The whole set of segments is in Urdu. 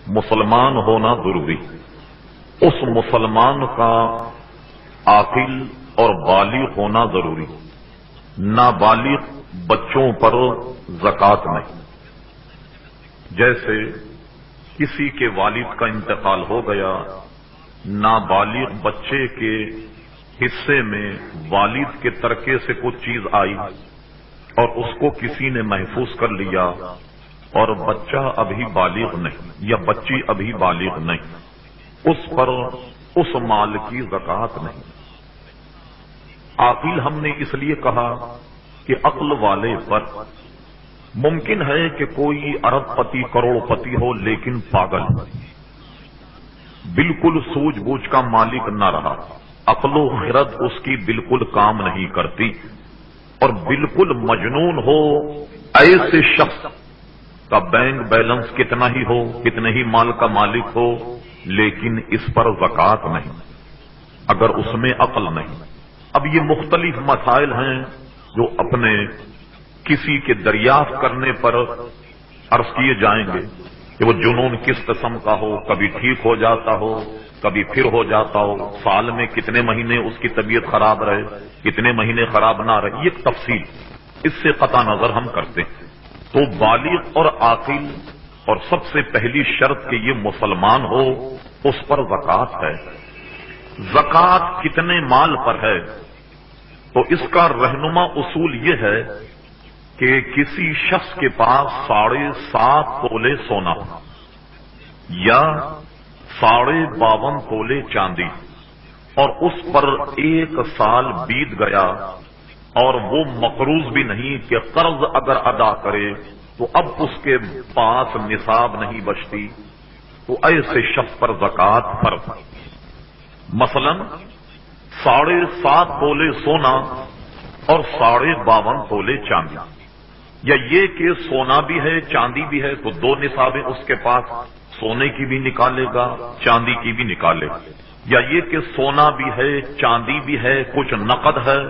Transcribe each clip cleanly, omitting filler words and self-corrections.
مسلمان ہونا ضروری، اس مسلمان کا عاقل اور بالغ ہونا ضروری، نابالغ بچوں پر زکوٰۃ نہیں۔ جیسے کسی کے والد کا انتقال ہو گیا، نابالغ بچے کے حصے میں والد کے ترکے سے کچھ چیز آئی اور اس کو کسی نے محفوظ کر لیا اور بچہ ابھی بالغ نہیں یا بچی ابھی بالغ نہیں، اس پر اس مال کی زکوٰۃ نہیں۔ عاقل ہم نے اس لیے کہا کہ عقل والے پر ممکن ہے کہ کوئی ارب پتی کروڑ پتی ہو لیکن پاگل، بالکل سوجھ بوجھ کا مالک نہ رہا، عقل و خرد اس کی بالکل کام نہیں کرتی اور بالکل مجنون ہو، ایسے شخص کا بینک بیلنس کتنا ہی ہو، کتنے ہی مال کا مالک ہو، لیکن اس پر زکوٰۃ نہیں اگر اس میں عقل نہیں۔ اب یہ مختلف مسائل ہیں جو اپنے کسی کے دریافت کرنے پر عرض کیے جائیں گے کہ وہ جنون کس قسم کا ہو، کبھی ٹھیک ہو جاتا ہو، کبھی پھر ہو جاتا ہو، سال میں کتنے مہینے اس کی طبیعت خراب رہے، کتنے مہینے خراب نہ رہے، یہ ایک تفصیل اس سے قطع نظر ہم کرتے ہیں۔ تو بالغ اور عاقل اور سب سے پہلی شرط کہ یہ مسلمان ہو، اس پر زکوٰۃ ہے۔ زکوٰۃ کتنے مال پر ہے؟ تو اس کا رہنما اصول یہ ہے کہ کسی شخص کے پاس 7.5 تولے سونا یا 52.5 تولے چاندی اور اس پر 1 سال بیت گیا اور وہ مقروض بھی نہیں کہ قرض اگر ادا کرے تو اب اس کے پاس نصاب نہیں بچتی، تو ایسے شخص پر زکوٰۃ فرض ہے۔ مثلا 7.5 تولے سونا اور 52.5 تولے چاندی، یا یہ کہ سونا بھی ہے چاندی بھی ہے تو 2 نصابیں اس کے پاس، سونے کی بھی نکالے گا چاندی کی بھی نکالے گا، یا یہ کہ سونا بھی ہے چاندی بھی ہے کچھ نقد ہے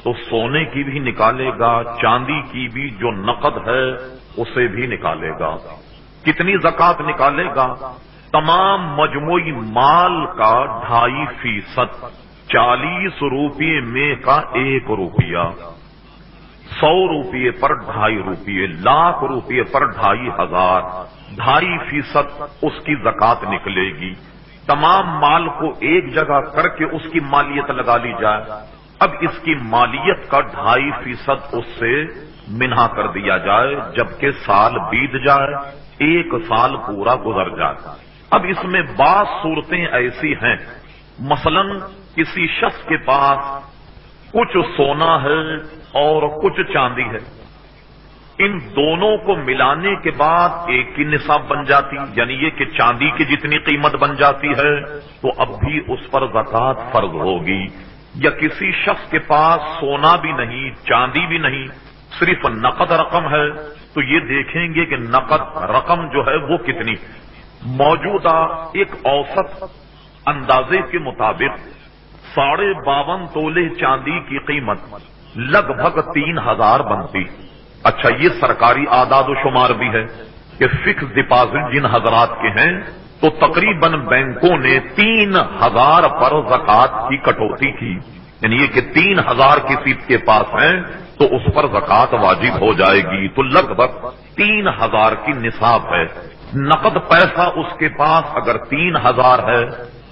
تو سونے کی بھی نکالے گا چاندی کی بھی جو نقد ہے اسے بھی نکالے گا۔ کتنی زکوٰۃ نکالے گا؟ تمام مجموعی مال کا 2.5%، 40 روپے میں کا 1 روپیہ، 100 روپے پر 2.5 روپے، لاکھ روپے پر 2.5 2.5% اس کی زکوٰۃ نکلے گی۔ تمام مال کو ایک جگہ کر کے اس کی مالیت لگا لی جائے، اب اس کی مالیت کا 2.5% اس سے منہا کر دیا جائے جبکہ سال بیت جائے، 1 سال پورا گزر جائے۔ اب اس میں بعض صورتیں ایسی ہیں، مثلا کسی شخص کے پاس کچھ سونا ہے اور کچھ چاندی ہے، ان دونوں کو ملانے کے بعد ایک کی نصاب بن جاتی، یعنی یہ کہ چاندی کی جتنی قیمت بن جاتی ہے تو اب بھی اس پر زکوٰۃ فرض ہوگی۔ یا کسی شخص کے پاس سونا بھی نہیں چاندی بھی نہیں، صرف نقد رقم ہے، تو یہ دیکھیں گے کہ نقد رقم جو ہے وہ کتنی۔ موجودہ ایک اوسط اندازے کے مطابق 52.5 تولے چاندی کی قیمت لگ بھگ 3,000 بنتی۔ اچھا، یہ سرکاری اعداد و شمار بھی ہے کہ فکس ڈپازٹ جن حضرات کے ہیں تو تقریباً بینکوں نے 3,000 پر زکوٰۃ کی کٹوتی کی، یعنی یہ کہ 3,000 کسی کے پاس ہیں تو اس پر زکوٰۃ واجب ہو جائے گی، تو لگ بھگ 3,000 کی نصاب ہے۔ نقد پیسہ اس کے پاس اگر 3,000 ہے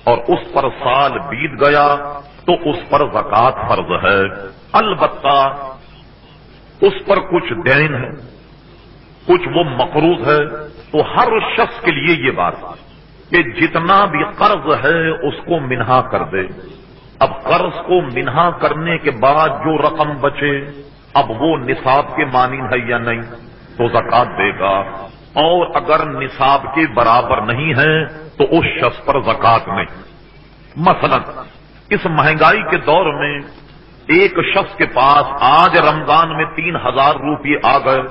اور اس پر سال بیت گیا تو اس پر زکوٰۃ فرض ہے۔ البتہ اس پر کچھ دین ہے، کچھ وہ مقروض ہے، تو ہر شخص کے لیے یہ بات کہ جتنا بھی قرض ہے اس کو منہا کر دے۔ اب قرض کو منہا کرنے کے بعد جو رقم بچے اب وہ نصاب کے مانند ہے یا نہیں تو زکوٰۃ دے گا، اور اگر نصاب کے برابر نہیں ہے تو اس شخص پر زکوٰۃ نہیں۔ مثلا اس مہنگائی کے دور میں ایک شخص کے پاس آج رمضان میں 3,000 روپے آ گئے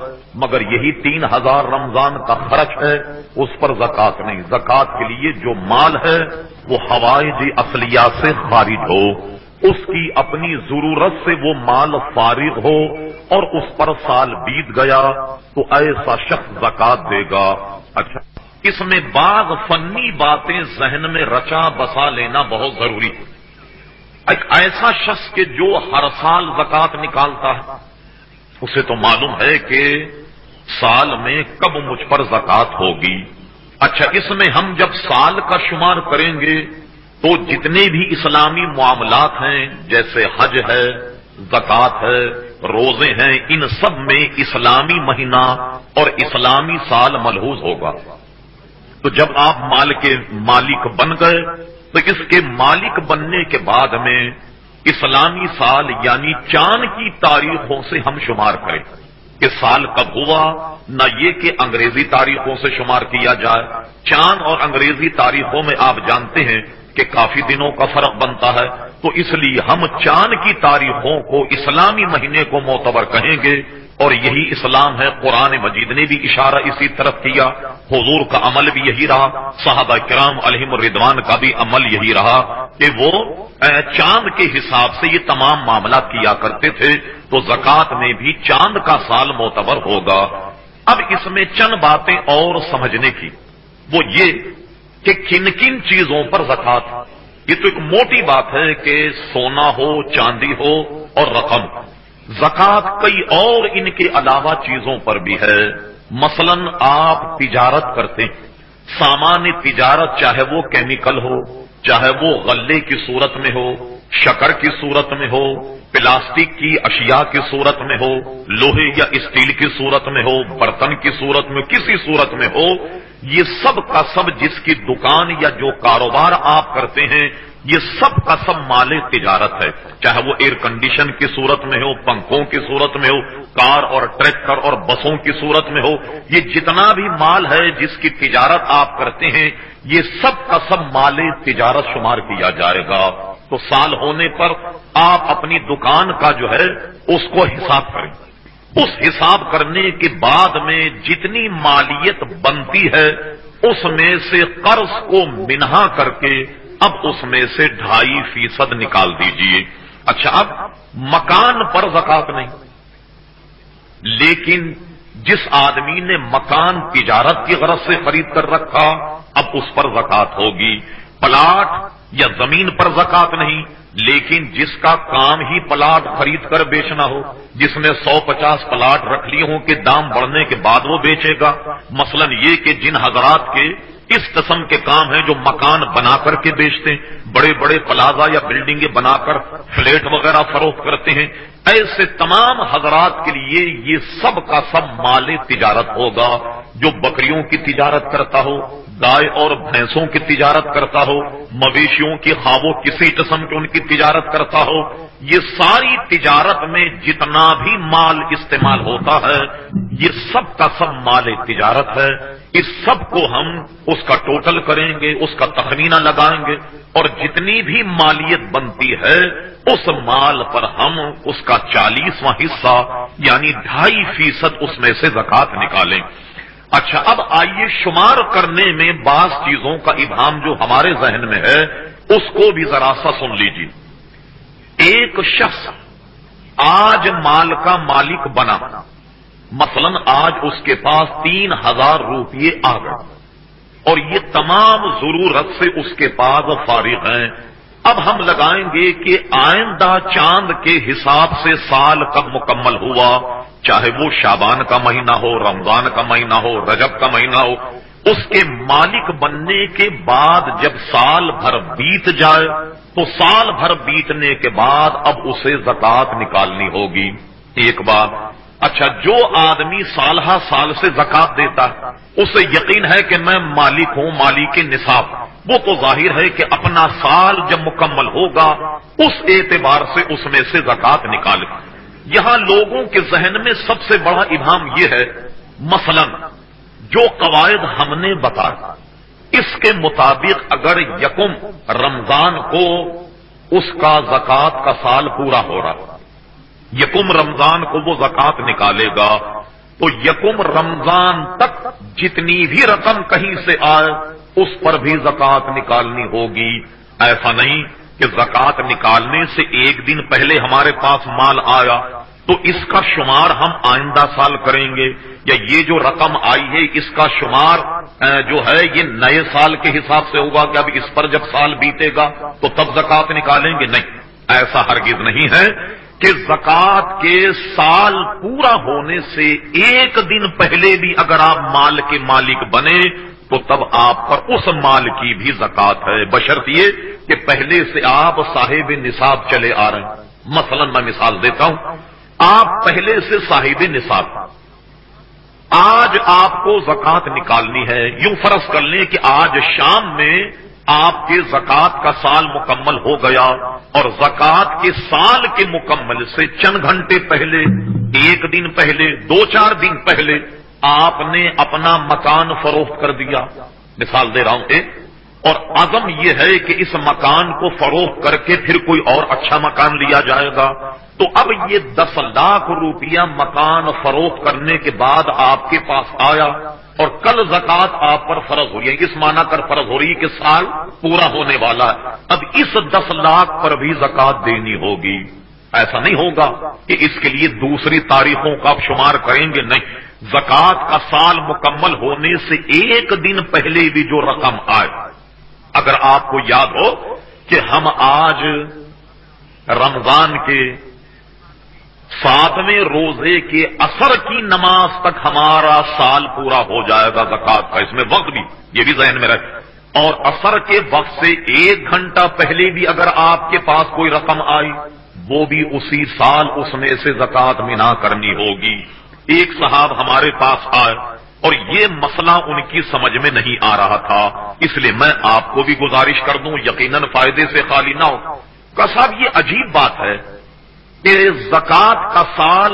مگر یہی 3,000 رمضان کا خرچ ہے، اس پر زکوٰۃ نہیں۔ زکوٰۃ کے لیے جو مال ہے وہ حوائج اصلیہ سے خارج ہو، اس کی اپنی ضرورت سے وہ مال فارغ ہو اور اس پر سال بیت گیا تو ایسا شخص زکوٰۃ دے گا۔ اچھا، اس میں بعض فنی باتیں ذہن میں رچا بسا لینا بہت ضروری ہے۔ ایک ایسا شخص کہ جو ہر سال زکات نکالتا ہے، اسے تو معلوم ہے کہ سال میں کب مجھ پر زکات ہوگی۔ اچھا، اس میں ہم جب سال کا شمار کریں گے تو جتنے بھی اسلامی معاملات ہیں، جیسے حج ہے، زکات ہے، روزے ہیں، ان سب میں اسلامی مہینہ اور اسلامی سال ملحوظ ہوگا۔ تو جب آپ مال کے مالک بن گئے تو اس کے مالک بننے کے بعد میں اسلامی سال یعنی چاند کی تاریخوں سے ہم شمار کریں کہ سال کب ہوا، نہ یہ کہ انگریزی تاریخوں سے شمار کیا جائے۔ چاند اور انگریزی تاریخوں میں آپ جانتے ہیں کہ کافی دنوں کا فرق بنتا ہے، تو اس لیے ہم چاند کی تاریخوں کو اسلامی مہینے کو معتبر کہیں گے، اور یہی اسلام ہے۔ قرآن مجید نے بھی اشارہ اسی طرف کیا، حضور کا عمل بھی یہی رہا، صحابہ کرام علیہم الرضوان کا بھی عمل یہی رہا کہ وہ چاند کے حساب سے یہ تمام معاملات کیا کرتے تھے۔ تو زکات میں بھی چاند کا سال معتبر ہوگا۔ اب اس میں چند باتیں اور سمجھنے کی، وہ یہ کہ کن کن چیزوں پر زکات۔ یہ تو ایک موٹی بات ہے کہ سونا ہو، چاندی ہو اور رقم۔ زکات کئی اور ان کے علاوہ چیزوں پر بھی ہے۔ مثلا آپ تجارت کرتے ہیں، سامان تجارت چاہے وہ کیمیکل ہو، چاہے وہ غلے کی صورت میں ہو، شکر کی صورت میں ہو، پلاسٹک کی اشیاء کی صورت میں ہو، لوہے یا اسٹیل کی صورت میں ہو، برتن کی صورت میں، کسی صورت میں ہو، یہ سب کا سب جس کی دکان یا جو کاروبار آپ کرتے ہیں، یہ سب کا سب مال تجارت ہے، چاہے وہ ایئر کنڈیشن کی صورت میں ہو، پنکھوں کی صورت میں ہو، کار اور ٹریکٹر اور بسوں کی صورت میں ہو، یہ جتنا بھی مال ہے جس کی تجارت آپ کرتے ہیں، یہ سب کا سب مال تجارت شمار کیا جائے گا۔ تو سال ہونے پر آپ اپنی دکان کا جو ہے اس کو حساب کریں، اس حساب کرنے کے بعد میں جتنی مالیت بنتی ہے اس میں سے قرض کو منہا کر کے اب اس میں سے 2.5% نکال دیجئے۔ اچھا، اب مکان پر زکات نہیں، لیکن جس آدمی نے مکان تجارت کی غرض سے خرید کر رکھا اب اس پر زکات ہوگی۔ پلاٹ یا زمین پر زکات نہیں، لیکن جس کا کام ہی پلاٹ خرید کر بیچنا ہو، جس نے 150 پلاٹ رکھ لیے ہوں کہ دام بڑھنے کے بعد وہ بیچے گا۔ مثلا یہ کہ جن حضرات کے اس قسم کے کام ہیں جو مکان بنا کر کے بیچتے ہیں، بڑے بڑے پلازا یا بلڈنگیں بنا کر فلیٹ وغیرہ فروخت کرتے ہیں، ایسے تمام حضرات کے لیے یہ سب کا سب مال تجارت ہوگا۔ جو بکریوں کی تجارت کرتا ہو، گائے اور بھینسوں کی تجارت کرتا ہو، مویشیوں کی خواہ کسی قسم کی ان کی تجارت کرتا ہو، یہ ساری تجارت میں جتنا بھی مال استعمال ہوتا ہے یہ سب کا سب مال تجارت ہے۔ اس سب کو ہم اس کا ٹوٹل کریں گے، اس کا تخمینہ لگائیں گے، اور جتنی بھی مالیت بنتی ہے اس مال پر ہم اس کا 40واں حصہ یعنی 2.5% اس میں سے زکات نکالیں۔ اچھا، اب آئیے شمار کرنے میں بعض چیزوں کا ابہام جو ہمارے ذہن میں ہے اس کو بھی ذرا سا سن لیجیے۔ ایک شخص آج مال کا مالک بنا، مثلا آج اس کے پاس 3,000 روپیے آ گئے اور یہ تمام ضرورت سے اس کے پاس فارغ ہیں۔ اب ہم لگائیں گے کہ آئندہ چاند کے حساب سے سال کب مکمل ہوا، چاہے وہ شعبان کا مہینہ ہو، رمضان کا مہینہ ہو، رجب کا مہینہ ہو، اس کے مالک بننے کے بعد جب سال بھر بیت جائے تو سال بھر بیتنے کے بعد اب اسے زکات نکالنی ہوگی۔ ایک بات۔ اچھا، جو آدمی سالہ سال سے زکات دیتا ہے اسے یقین ہے کہ میں مالک ہوں، مالک نصاب، وہ تو ظاہر ہے کہ اپنا سال جب مکمل ہوگا اس اعتبار سے اس میں سے زکات نکالے۔ یہاں لوگوں کے ذہن میں سب سے بڑا ابہام یہ ہے، مثلا جو قواعد ہم نے بتایا اس کے مطابق اگر 1 رمضان کو اس کا زکات کا سال پورا ہو رہا، 1 رمضان کو وہ زکات نکالے گا تو 1 رمضان تک جتنی بھی رقم کہیں سے آئے اس پر بھی زکات نکالنی ہوگی۔ ایسا نہیں کہ زکات نکالنے سے 1 دن پہلے ہمارے پاس مال آیا تو تو اس کا شمار ہم آئندہ سال کریں گے، یا یہ جو رقم آئی ہے اس کا شمار جو ہے یہ نئے سال کے حساب سے ہوگا کہ اب اس پر جب سال بیتے گا تو تب زکات نکالیں گے؟ نہیں، ایسا ہرگز نہیں ہے کہ زکات کے سال پورا ہونے سے ایک دن پہلے بھی اگر آپ مال کے مالک بنے تو تب آپ پر اس مال کی بھی زکات ہے، بشرط یہ کہ پہلے سے آپ صاحب نصاب چلے آ رہے ہیں۔ مثلا میں مثال دیتا ہوں، آپ پہلے سے صاحب نصاب، آج آپ کو زکات نکالنی ہے، یوں فرض کر لیں کہ آج شام میں آپ کے زکات کا سال مکمل ہو گیا، اور زکات کے سال کے مکمل سے چند گھنٹے پہلے، ایک دن پہلے، 2-4 دن پہلے آپ نے اپنا مکان فروخت کر دیا، مثال دے رہا ہوں اور عزم یہ ہے کہ اس مکان کو فروخت کر کے پھر کوئی اور اچھا مکان لیا جائے گا، تو اب یہ 10 لاکھ روپیہ مکان فروخت کرنے کے بعد آپ کے پاس آیا اور کل زکات آپ پر فرض ہو رہی ہے، اس معنی کر فرض ہو رہی ہے کہ سال پورا ہونے والا ہے، اب اس 10 لاکھ پر بھی زکات دینی ہوگی۔ ایسا نہیں ہوگا کہ اس کے لیے دوسری تاریخوں کا آپ شمار کریں گے، نہیں، زکات کا سال مکمل ہونے سے ایک دن پہلے بھی جو رقم آئے، اگر آپ کو یاد ہو کہ ہم آج رمضان کے 7ویں روزے کے عصر کی نماز تک ہمارا سال پورا ہو جائے گا زکات کا، اس میں وقت بھی یہ بھی ذہن میں رکھ، اور عصر کے وقت سے 1 گھنٹہ پہلے بھی اگر آپ کے پاس کوئی رقم آئی وہ بھی اسی سال اس میں سے زکات منا کرنی ہوگی۔ ایک صاحب ہمارے پاس آئے اور یہ مسئلہ ان کی سمجھ میں نہیں آ رہا تھا، اس لیے میں آپ کو بھی گزارش کر دوں، یقیناً فائدے سے خالی نہ ہو۔ کہ صاحب یہ عجیب بات ہے کہ زکات کا سال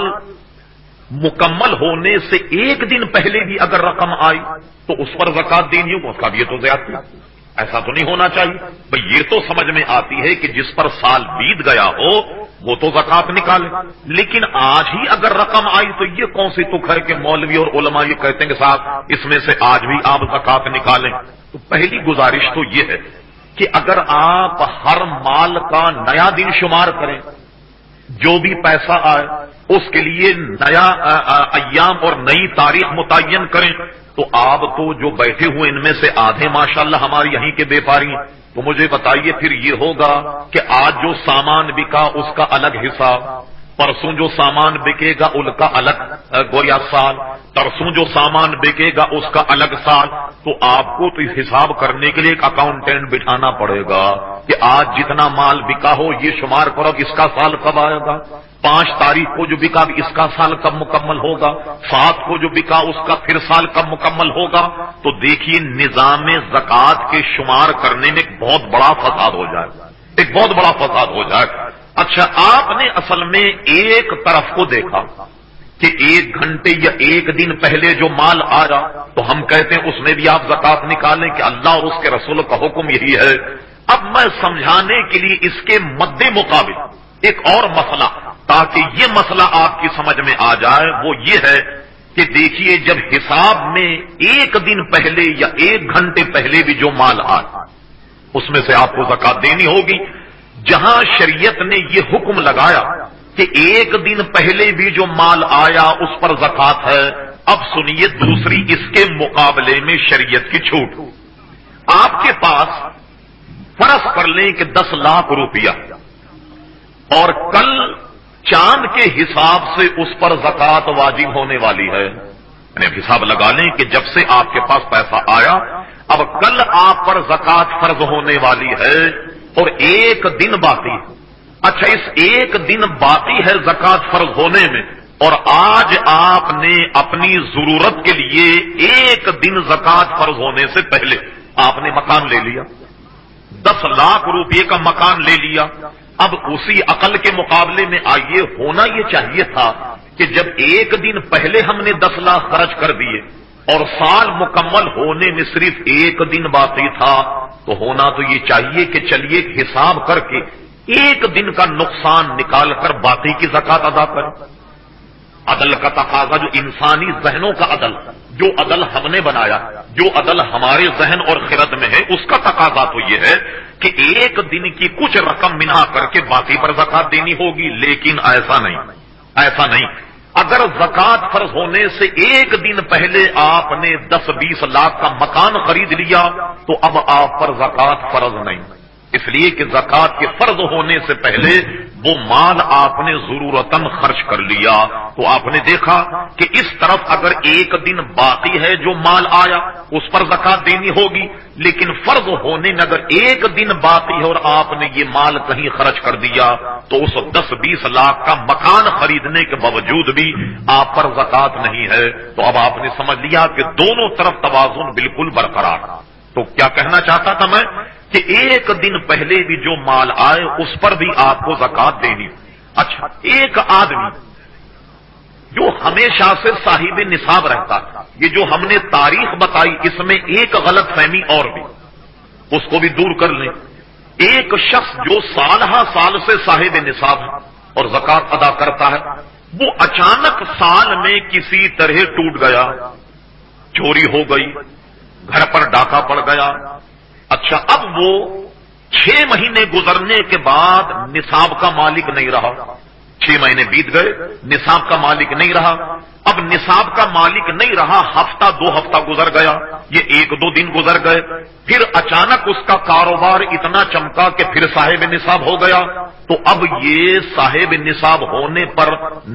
مکمل ہونے سے ایک دن پہلے بھی اگر رقم آئی تو اس پر زکات دینی ہو، اس کا بھی یہ تو زیادتی، ایسا تو نہیں ہونا چاہیے بھئی۔ یہ تو سمجھ میں آتی ہے کہ جس پر سال بیت گیا ہو وہ تو زکات نکالے، لیکن آج ہی اگر رقم آئی تو یہ کون سی تک ہے کہ مولوی اور علماء یہ کہتے ہیں کہ صاحب اس میں سے آج بھی آپ زکات نکالیں؟ تو پہلی گزارش تو یہ ہے کہ اگر آپ ہر مال کا نیا دن شمار کریں، جو بھی پیسہ آئے اس کے لیے نیا ایام اور نئی تاریخ متعین کریں، تو آپ تو جو بیٹھے ہوئے ان میں سے آدھے ماشاءاللہ ہماری یہیں کے بیپاری ہیں، تو مجھے بتائیے پھر یہ ہوگا کہ آج جو سامان بکا اس کا الگ حساب، پرسوں جو سامان بکے گا ان کا الگ گویا سال، ترسوں جو سامان بکے گا اس کا الگ سال، تو آپ کو تو حساب کرنے کے لیے ایک اکاؤنٹنٹ بٹھانا پڑے گا کہ آج جتنا مال بکا ہو یہ شمار کرو اس کا سال کب آئے گا، 5 تاریخ کو جو بکا اس کا سال کب مکمل ہوگا، 7 کو جو بکا اس کا پھر سال کب مکمل ہوگا۔ تو دیکھیے نظام زکات کے شمار کرنے میں ایک بہت بڑا فساد ہو جائے، ایک بہت بڑا فساد ہو جائے۔ اچھا، آپ نے اصل میں ایک طرف کو دیکھا کہ 1 گھنٹے یا 1 دن پہلے جو مال آیا تو ہم کہتے ہیں اس میں بھی آپ زکات نکالیں کہ اللہ اور اس کے رسول کا حکم یہی ہے۔ اب میں سمجھانے کے لیے اس کے مد مقابل ایک اور مسئلہ، تاکہ یہ مسئلہ آپ کی سمجھ میں آ جائے، وہ یہ ہے کہ دیکھیے جب حساب میں 1 دن پہلے یا 1 گھنٹے پہلے بھی جو مال آئے اس میں سے آپ کو زکات دینی ہوگی۔ جہاں شریعت نے یہ حکم لگایا کہ 1 دن پہلے بھی جو مال آیا اس پر زکات ہے، اب سنیے دوسری اس کے مقابلے میں شریعت کی چھوٹ۔ آپ کے پاس فرض کر لیں کہ 10 لاکھ روپیہ، اور کل چاند کے حساب سے اس پر زکات واجب ہونے والی ہے، یعنی حساب لگا لیں کہ جب سے آپ کے پاس پیسہ آیا اب کل آپ پر زکات فرض ہونے والی ہے، اور 1 دن باقی ہے۔ اچھا، اس 1 دن باقی ہے زکات فرض ہونے میں، اور آج آپ نے اپنی ضرورت کے لیے 1 دن زکات فرض ہونے سے پہلے آپ نے مکان لے لیا، 10 لاکھ روپے کا مکان لے لیا۔ اب اسی عقل کے مقابلے میں آئیے، ہونا یہ چاہیے تھا کہ جب 1 دن پہلے ہم نے 10 لاکھ خرچ کر دیے اور سال مکمل ہونے میں صرف 1 دن باقی تھا، تو ہونا تو یہ چاہیے کہ چلیے حساب کر کے 1 دن کا نقصان نکال کر باقی کی زکات ادا کریں۔ عدل کا تقاضا، جو انسانی ذہنوں کا عدل، جو عدل ہم نے بنایا، جو عدل ہمارے ذہن اور خرد میں ہے، اس کا تقاضا تو یہ ہے کہ 1 دن کی کچھ رقم منا کر کے باقی پر زکات دینی ہوگی، لیکن ایسا نہیں، ایسا نہیں. اگر زکات فرض ہونے سے ایک دن پہلے آپ نے 10-20 لاکھ کا مکان خرید لیا تو اب آپ پر زکات فرض نہیں، اس لیے کہ زکات کے فرض ہونے سے پہلے وہ مال آپ نے ضرورتاً خرچ کر لیا. تو آپ نے دیکھا کہ اس طرف اگر ایک دن باقی ہے جو مال آیا اس پر زکات دینی ہوگی، لیکن فرض ہونے میں اگر ایک دن باقی ہے اور آپ نے یہ مال کہیں خرچ کر دیا تو اس 10-20 لاکھ کا مکان خریدنے کے باوجود بھی آپ پر زکات نہیں ہے. تو اب آپ نے سمجھ لیا کہ دونوں طرف توازن بالکل برقرار. تو کیا کہنا چاہتا تھا میں کہ ایک دن پہلے بھی جو مال آئے اس پر بھی آپ کو زکات دینی. اچھا، ایک آدمی جو ہمیشہ سے صاحب نصاب رہتا ہے، یہ جو ہم نے تاریخ بتائی اس میں ایک غلط فہمی اور بھی، اس کو بھی دور کر لیں. ایک شخص جو سال سے صاحب نصاب ہے اور زکات ادا کرتا ہے، وہ اچانک سال میں کسی طرح ٹوٹ گیا، چوری ہو گئی، گھر پر ڈاکہ پڑ گیا. اچھا، اب وہ 6 مہینے گزرنے کے بعد نصاب کا مالک نہیں رہا. 6 مہینے بیت گئے، نصاب کا مالک نہیں رہا. اب نصاب کا مالک نہیں رہا، ہفتہ 2 ہفتہ گزر گیا، یہ 1-2 دن گزر گئے، پھر اچانک اس کا کاروبار اتنا چمکا کہ پھر صاحب نصاب ہو گیا. تو اب یہ صاحب نصاب ہونے پر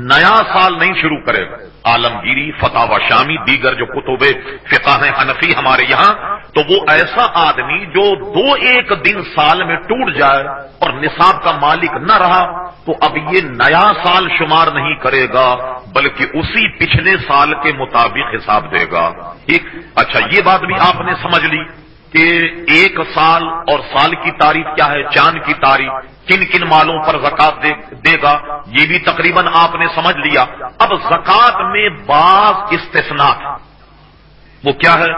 نیا سال نہیں شروع کرے گا. عالمگیری، فتاوی شامی، دیگر جو کتب فقہ ہیں حنفی ہمارے یہاں، تو وہ ایسا آدمی جو 2-1 دن سال میں ٹوٹ جائے اور نصاب کا مالک نہ رہا تو اب یہ نیا سال شمار نہیں کرے گا بلکہ اسی پچھلے سال کے مطابق حساب دے گا. ٹھیک. اچھا، یہ بات بھی آپ نے سمجھ لی کہ 1 سال اور سال کی تعریف کیا ہے، چاند کی تعریف، کن کن مالوں پر زکات دے گا، یہ بھی تقریباً آپ نے سمجھ لیا. اب زکات میں بعض استثناء، وہ کیا ہے؟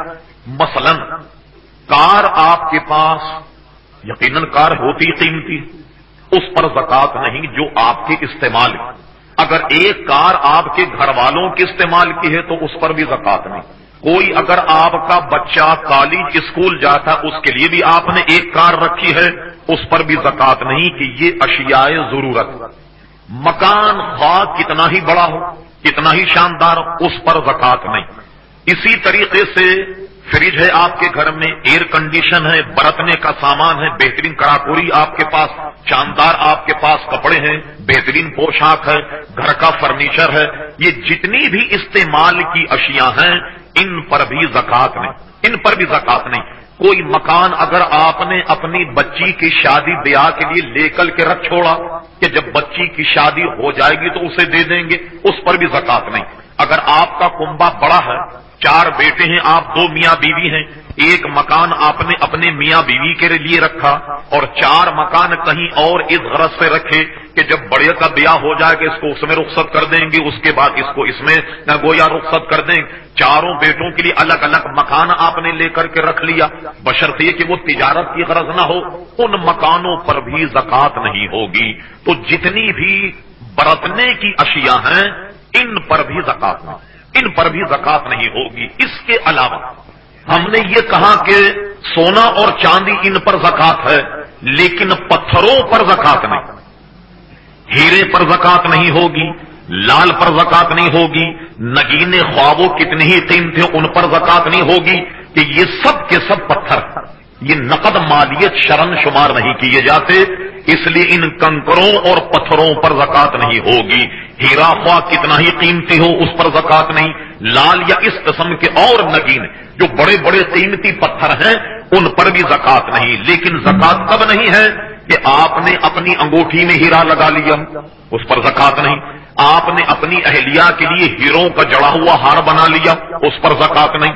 مثلا کار آپ کے پاس، یقیناً کار ہوتی قیمتی، اس پر زکات نہیں جو آپ کے استعمال کی. اگر ایک کار آپ کے گھر والوں کے استعمال کی ہے تو اس پر بھی زکات نہیں. کوئی اگر آپ کا بچہ کالج اسکول جاتا اس کے لیے بھی آپ نے ایک کار رکھی ہے، اس پر بھی زکات نہیں کہ یہ اشیاء ضرورت. مکان خواہ کتنا ہی بڑا ہو، کتنا ہی شاندار، اس پر زکات نہیں. اسی طریقے سے فریج ہے آپ کے گھر میں، ایئر کنڈیشن ہے، برتنے کا سامان ہے، بہترین کراکوری آپ کے پاس، شاندار آپ کے پاس کپڑے ہیں، بہترین پوشاک ہے، گھر کا فرنیچر ہے، یہ جتنی بھی استعمال کی اشیاء ہیں ان پر بھی زکات نہیں، ان پر بھی زکات نہیں. کوئی مکان اگر آپ نے اپنی بچی کی شادی بیاہ کے لیے لے کر کے رکھ چھوڑا کہ جب بچی کی شادی ہو جائے گی تو اسے دے دیں گے، اس پر بھی زکات نہیں. اگر آپ کا کنبہ بڑا ہے، 4 بیٹے ہیں، آپ 2 میاں بیوی ہیں، ایک مکان آپ نے اپنے میاں بیوی کے لیے رکھا اور 4 مکان کہیں اور اس غرض سے رکھے کہ جب بڑے کا بیاہ ہو جائے گا اس کو اس میں رخصت کر دیں گے، اس کے بعد اس کو اس میں نہ گویا رخصت کر دیں. 4 بیٹوں کے لیے الگ الگ مکان آپ نے لے کر کے رکھ لیا، بشرطیہ کہ وہ تجارت کی غرض نہ ہو، ان مکانوں پر بھی زکات نہیں ہوگی. تو جتنی بھی برتنے کی اشیاء ہیں ان پر بھی زکات نہیں، ان پر بھی زکات نہیں ہوگی. اس کے علاوہ ہم نے یہ کہا کہ سونا اور چاندی ان پر زکات ہے، لیکن پتھروں پر زکات نہیں. ہیرے پر زکات نہیں ہوگی، لال پر زکات نہیں ہوگی، نگینے خوابوں کتنی ہی قیمت ہیں ان پر زکات نہیں ہوگی کہ یہ سب کے سب پتھر، یہ نقد مالیت شرن شمار نہیں کیے جاتے، اس لیے ان کنکروں اور پتھروں پر زکات نہیں ہوگی. ہیرا خواہ کتنا ہی قیمتی ہو اس پر زکات نہیں. لال یا اس قسم کے اور نگین جو بڑے بڑے قیمتی پتھر ہیں ان پر بھی زکات نہیں. لیکن زکات کب نہیں ہے کہ آپ نے اپنی انگوٹھی میں ہیرا لگا لیا، اس پر زکات نہیں. آپ نے اپنی اہلیہ کے لیے ہیروں کا جڑا ہوا ہار بنا لیا، اس پر زکات نہیں.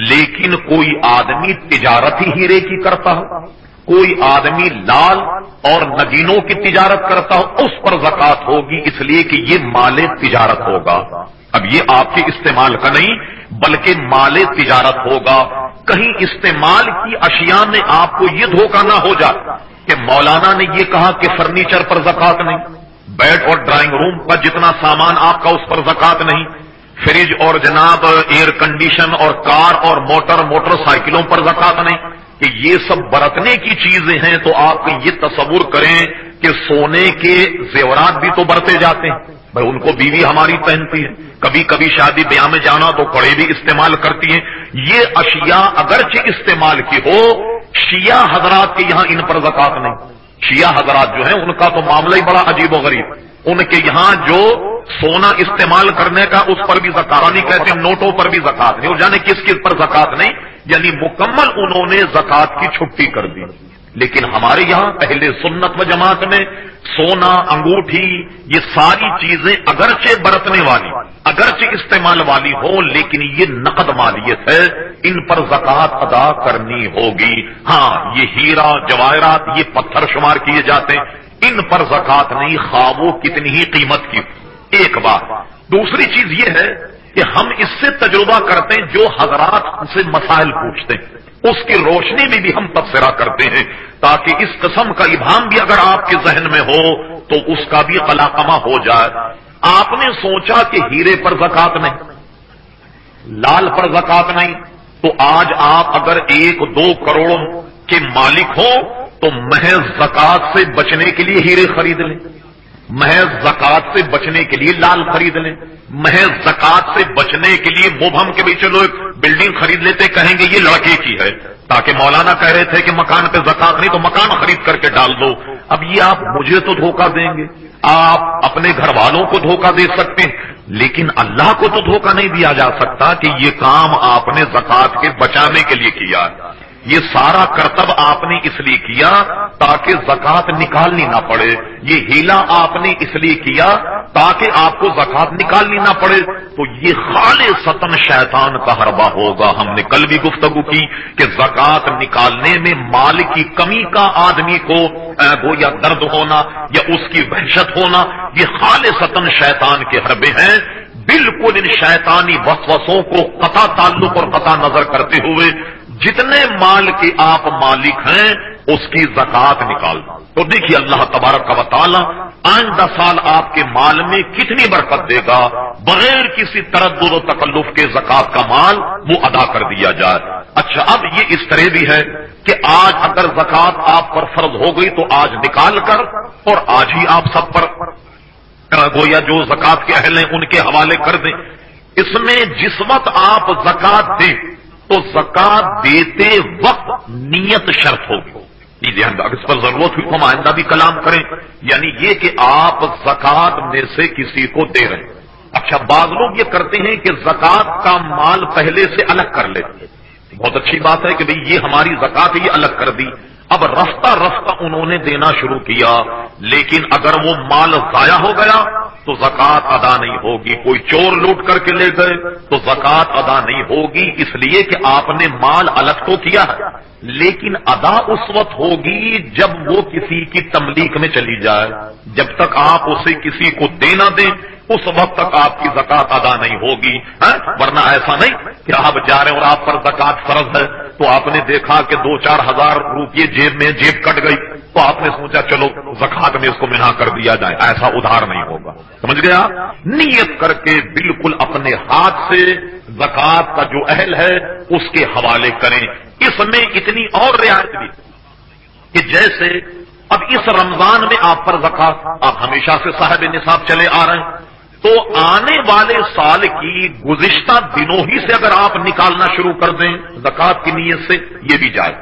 لیکن کوئی آدمی تجارت ہی ہیرے کی کرتا ہو، کوئی آدمی لال اور نگینوں کی تجارت کرتا ہو، اس پر زکات ہوگی، اس لیے کہ یہ مال تجارت ہوگا. اب یہ آپ کے استعمال کا نہیں بلکہ مال تجارت ہوگا. کہیں استعمال کی اشیاء میں آپ کو یہ دھوکہ نہ ہو جائے کہ مولانا نے یہ کہا کہ فرنیچر پر زکات نہیں، بیڈ اور ڈرائنگ روم کا جتنا سامان آپ کا اس پر زکات نہیں، فریج اور جناب ایئر کنڈیشن اور کار اور موٹر سائیکلوں پر زکات نہیں، کہ یہ سب برتنے کی چیزیں ہیں. تو آپ یہ تصور کریں کہ سونے کے زیورات بھی تو برتے جاتے ہیں، بھائی ان کو بیوی ہماری پہنتی ہے، کبھی کبھی شادی بیاہ میں جانا تو کڑے بھی استعمال کرتی ہیں، یہ اشیاء اگرچہ استعمال کی ہو، شیعہ حضرات کے یہاں ان پر زکات نہیں۔ شیعہ حضرات جو ہیں ان کا تو معاملہ ہی بڑا عجیب و غریب، ان کے یہاں جو سونا استعمال کرنے کا اس پر بھی زکات نہیں، کہتے ہیں نوٹوں پر بھی زکات نہیں، اور جانے کس کس پر زکات نہیں، یعنی مکمل انہوں نے زکات کی چھٹی کر دی۔ لیکن ہمارے یہاں اہل سنت و جماعت میں سونا، انگوٹھی، یہ ساری چیزیں اگرچہ برتنے والی، اگرچہ استعمال والی ہوں، لیکن یہ نقد مالیت ہے، ان پر زکات ادا کرنی ہوگی۔ ہاں یہ ہیرا جواہرات، یہ پتھر شمار کیے جاتے ہیں، ان پر زکات نہیں، خواہ وہ کتنی ہی قیمت کی۔ ایک بات۔ دوسری چیز یہ ہے کہ ہم اس سے تجربہ کرتے ہیں، جو حضرات ہم سے مسائل پوچھتے ہیں اس کی روشنی میں بھی ہم تبصرہ کرتے ہیں، تاکہ اس قسم کا ابہام بھی اگر آپ کے ذہن میں ہو تو اس کا بھی قلاقمہ ہو جائے۔ آپ نے سوچا کہ ہیرے پر زکات نہیں، لال پر زکات نہیں، تو آج آپ اگر 1-2 کروڑ کے مالک ہوں تو محض زکات سے بچنے کے لیے ہیرے خرید لیں، محض زکات سے بچنے کے لیے لال خرید لیں، محض زکات سے بچنے کے لیے مبہم کے بھی چلو ایک بلڈنگ خرید لیتے، کہیں گے یہ لڑکے کی ہے، تاکہ مولانا کہہ رہے تھے کہ مکان پہ زکات نہیں تو مکان خرید کر کے ڈال دو۔ اب یہ آپ مجھے تو دھوکہ دیں گے، آپ اپنے گھر والوں کو دھوکہ دے سکتے ہیں، لیکن اللہ کو تو دھوکہ نہیں دیا جا سکتا کہ یہ کام آپ نے زکات کے بچانے کے لیے کیا، یہ سارا کرتب آپ نے اس لیے کیا تاکہ زکات نکالنی نہ پڑے، یہ ہیلا آپ نے اس لیے کیا تاکہ آپ کو زکات نکالنی نہ پڑے، تو یہ خالصتاً شیطان کا حربہ ہوگا۔ ہم نے کل بھی گفتگو کی کہ زکات نکالنے میں مال کی کمی کا آدمی کو گویا درد ہونا یا اس کی وحشت ہونا، یہ خالصتاً شیطان کے حربے ہیں۔ بالکل ان شیطانی وسوسوں کو قطع تعلق اور قطع نظر کرتے ہوئے جتنے مال کے آپ مالک ہیں اس کی زکات نکال دو، تو دیکھیے اللہ تبارک و تعالی آئندہ سال آپ کے مال میں کتنی برکت دے گا، بغیر کسی تردد و تکلف کے زکات کا مال وہ ادا کر دیا جائے۔ اچھا، اب یہ اس طرح بھی ہے کہ آج اگر زکات آپ پر فرض ہو گئی تو آج نکال کر اور آج ہی آپ سب پر گویا جو زکات کے اہل ہیں ان کے حوالے کر دیں۔ اس میں جس وقت آپ زکات دیں تو زکات دیتے وقت نیت شرط ہوگی، اگر اس پر ضرورت ہوئی تو ہم آئندہ بھی کلام کریں، یعنی یہ کہ آپ زکات میں سے کسی کو دے رہے ہیں۔ اچھا، بعض لوگ یہ کرتے ہیں کہ زکات کا مال پہلے سے الگ کر لیتے ہیں، بہت اچھی بات ہے کہ بھئی یہ ہماری زکات ہے، یہ الگ کر دی، اب رفتہ رفتہ انہوں نے دینا شروع کیا، لیکن اگر وہ مال ضائع ہو گیا تو زکات ادا نہیں ہوگی، کوئی چور لوٹ کر کے لے گئے تو زکات ادا نہیں ہوگی، اس لیے کہ آپ نے مال الگ تو کیا ہے، لیکن ادا اس وقت ہوگی جب وہ کسی کی تملیک میں چلی جائے، جب تک آپ اسے کسی کو دے نہ دیں اس وقت تک آپ کی زکات ادا نہیں ہوگی، ورنہ ایسا نہیں کہ آپ جا رہے ہیں اور آپ پر زکات فرض ہے تو آپ نے دیکھا کہ 2-4 ہزار روپئے جیب کٹ گئی تو آپ نے سوچا چلو زکات میں اس کو منع کر دیا جائے، ایسا ادھار نہیں ہوگا، سمجھ گیا؟ نیت کر کے بالکل اپنے ہاتھ سے زکات کا جو اہل ہے اس کے حوالے کریں۔ اس میں اتنی اور رعایت بھی کہ جیسے اب اس رمضان میں آپ پر زکات، آپ ہمیشہ سے صاحب نصاب چلے آ رہے ہیں، تو آنے والے سال کی گزشتہ دنوں ہی سے اگر آپ نکالنا شروع کر دیں زکات کی نیت سے، یہ بھی جائز،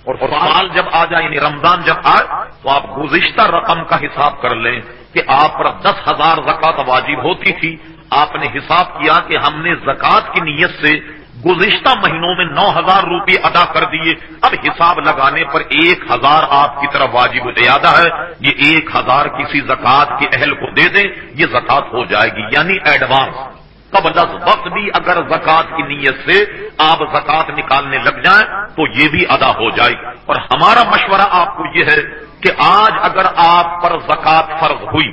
اور سال جب آ جائے یعنی رمضان جب آئے تو آپ گزشتہ رقم کا حساب کر لیں کہ آپ پر 10,000 زکات واجب ہوتی تھی، آپ نے حساب کیا کہ ہم نے زکات کی نیت سے گزشتہ مہینوں میں 9,000 روپے ادا کر دیے، اب حساب لگانے پر 1,000 آپ کی طرف واجب زیادہ ہے، یہ 1,000 کسی زکات کے اہل کو دے دیں، یہ زکات ہو جائے گی، یعنی ایڈوانس قبل از وقت بھی اگر زکات کی نیت سے آپ زکات نکالنے لگ جائیں تو یہ بھی ادا ہو جائے گی۔ اور ہمارا مشورہ آپ کو یہ ہے کہ آج اگر آپ پر زکات فرض ہوئی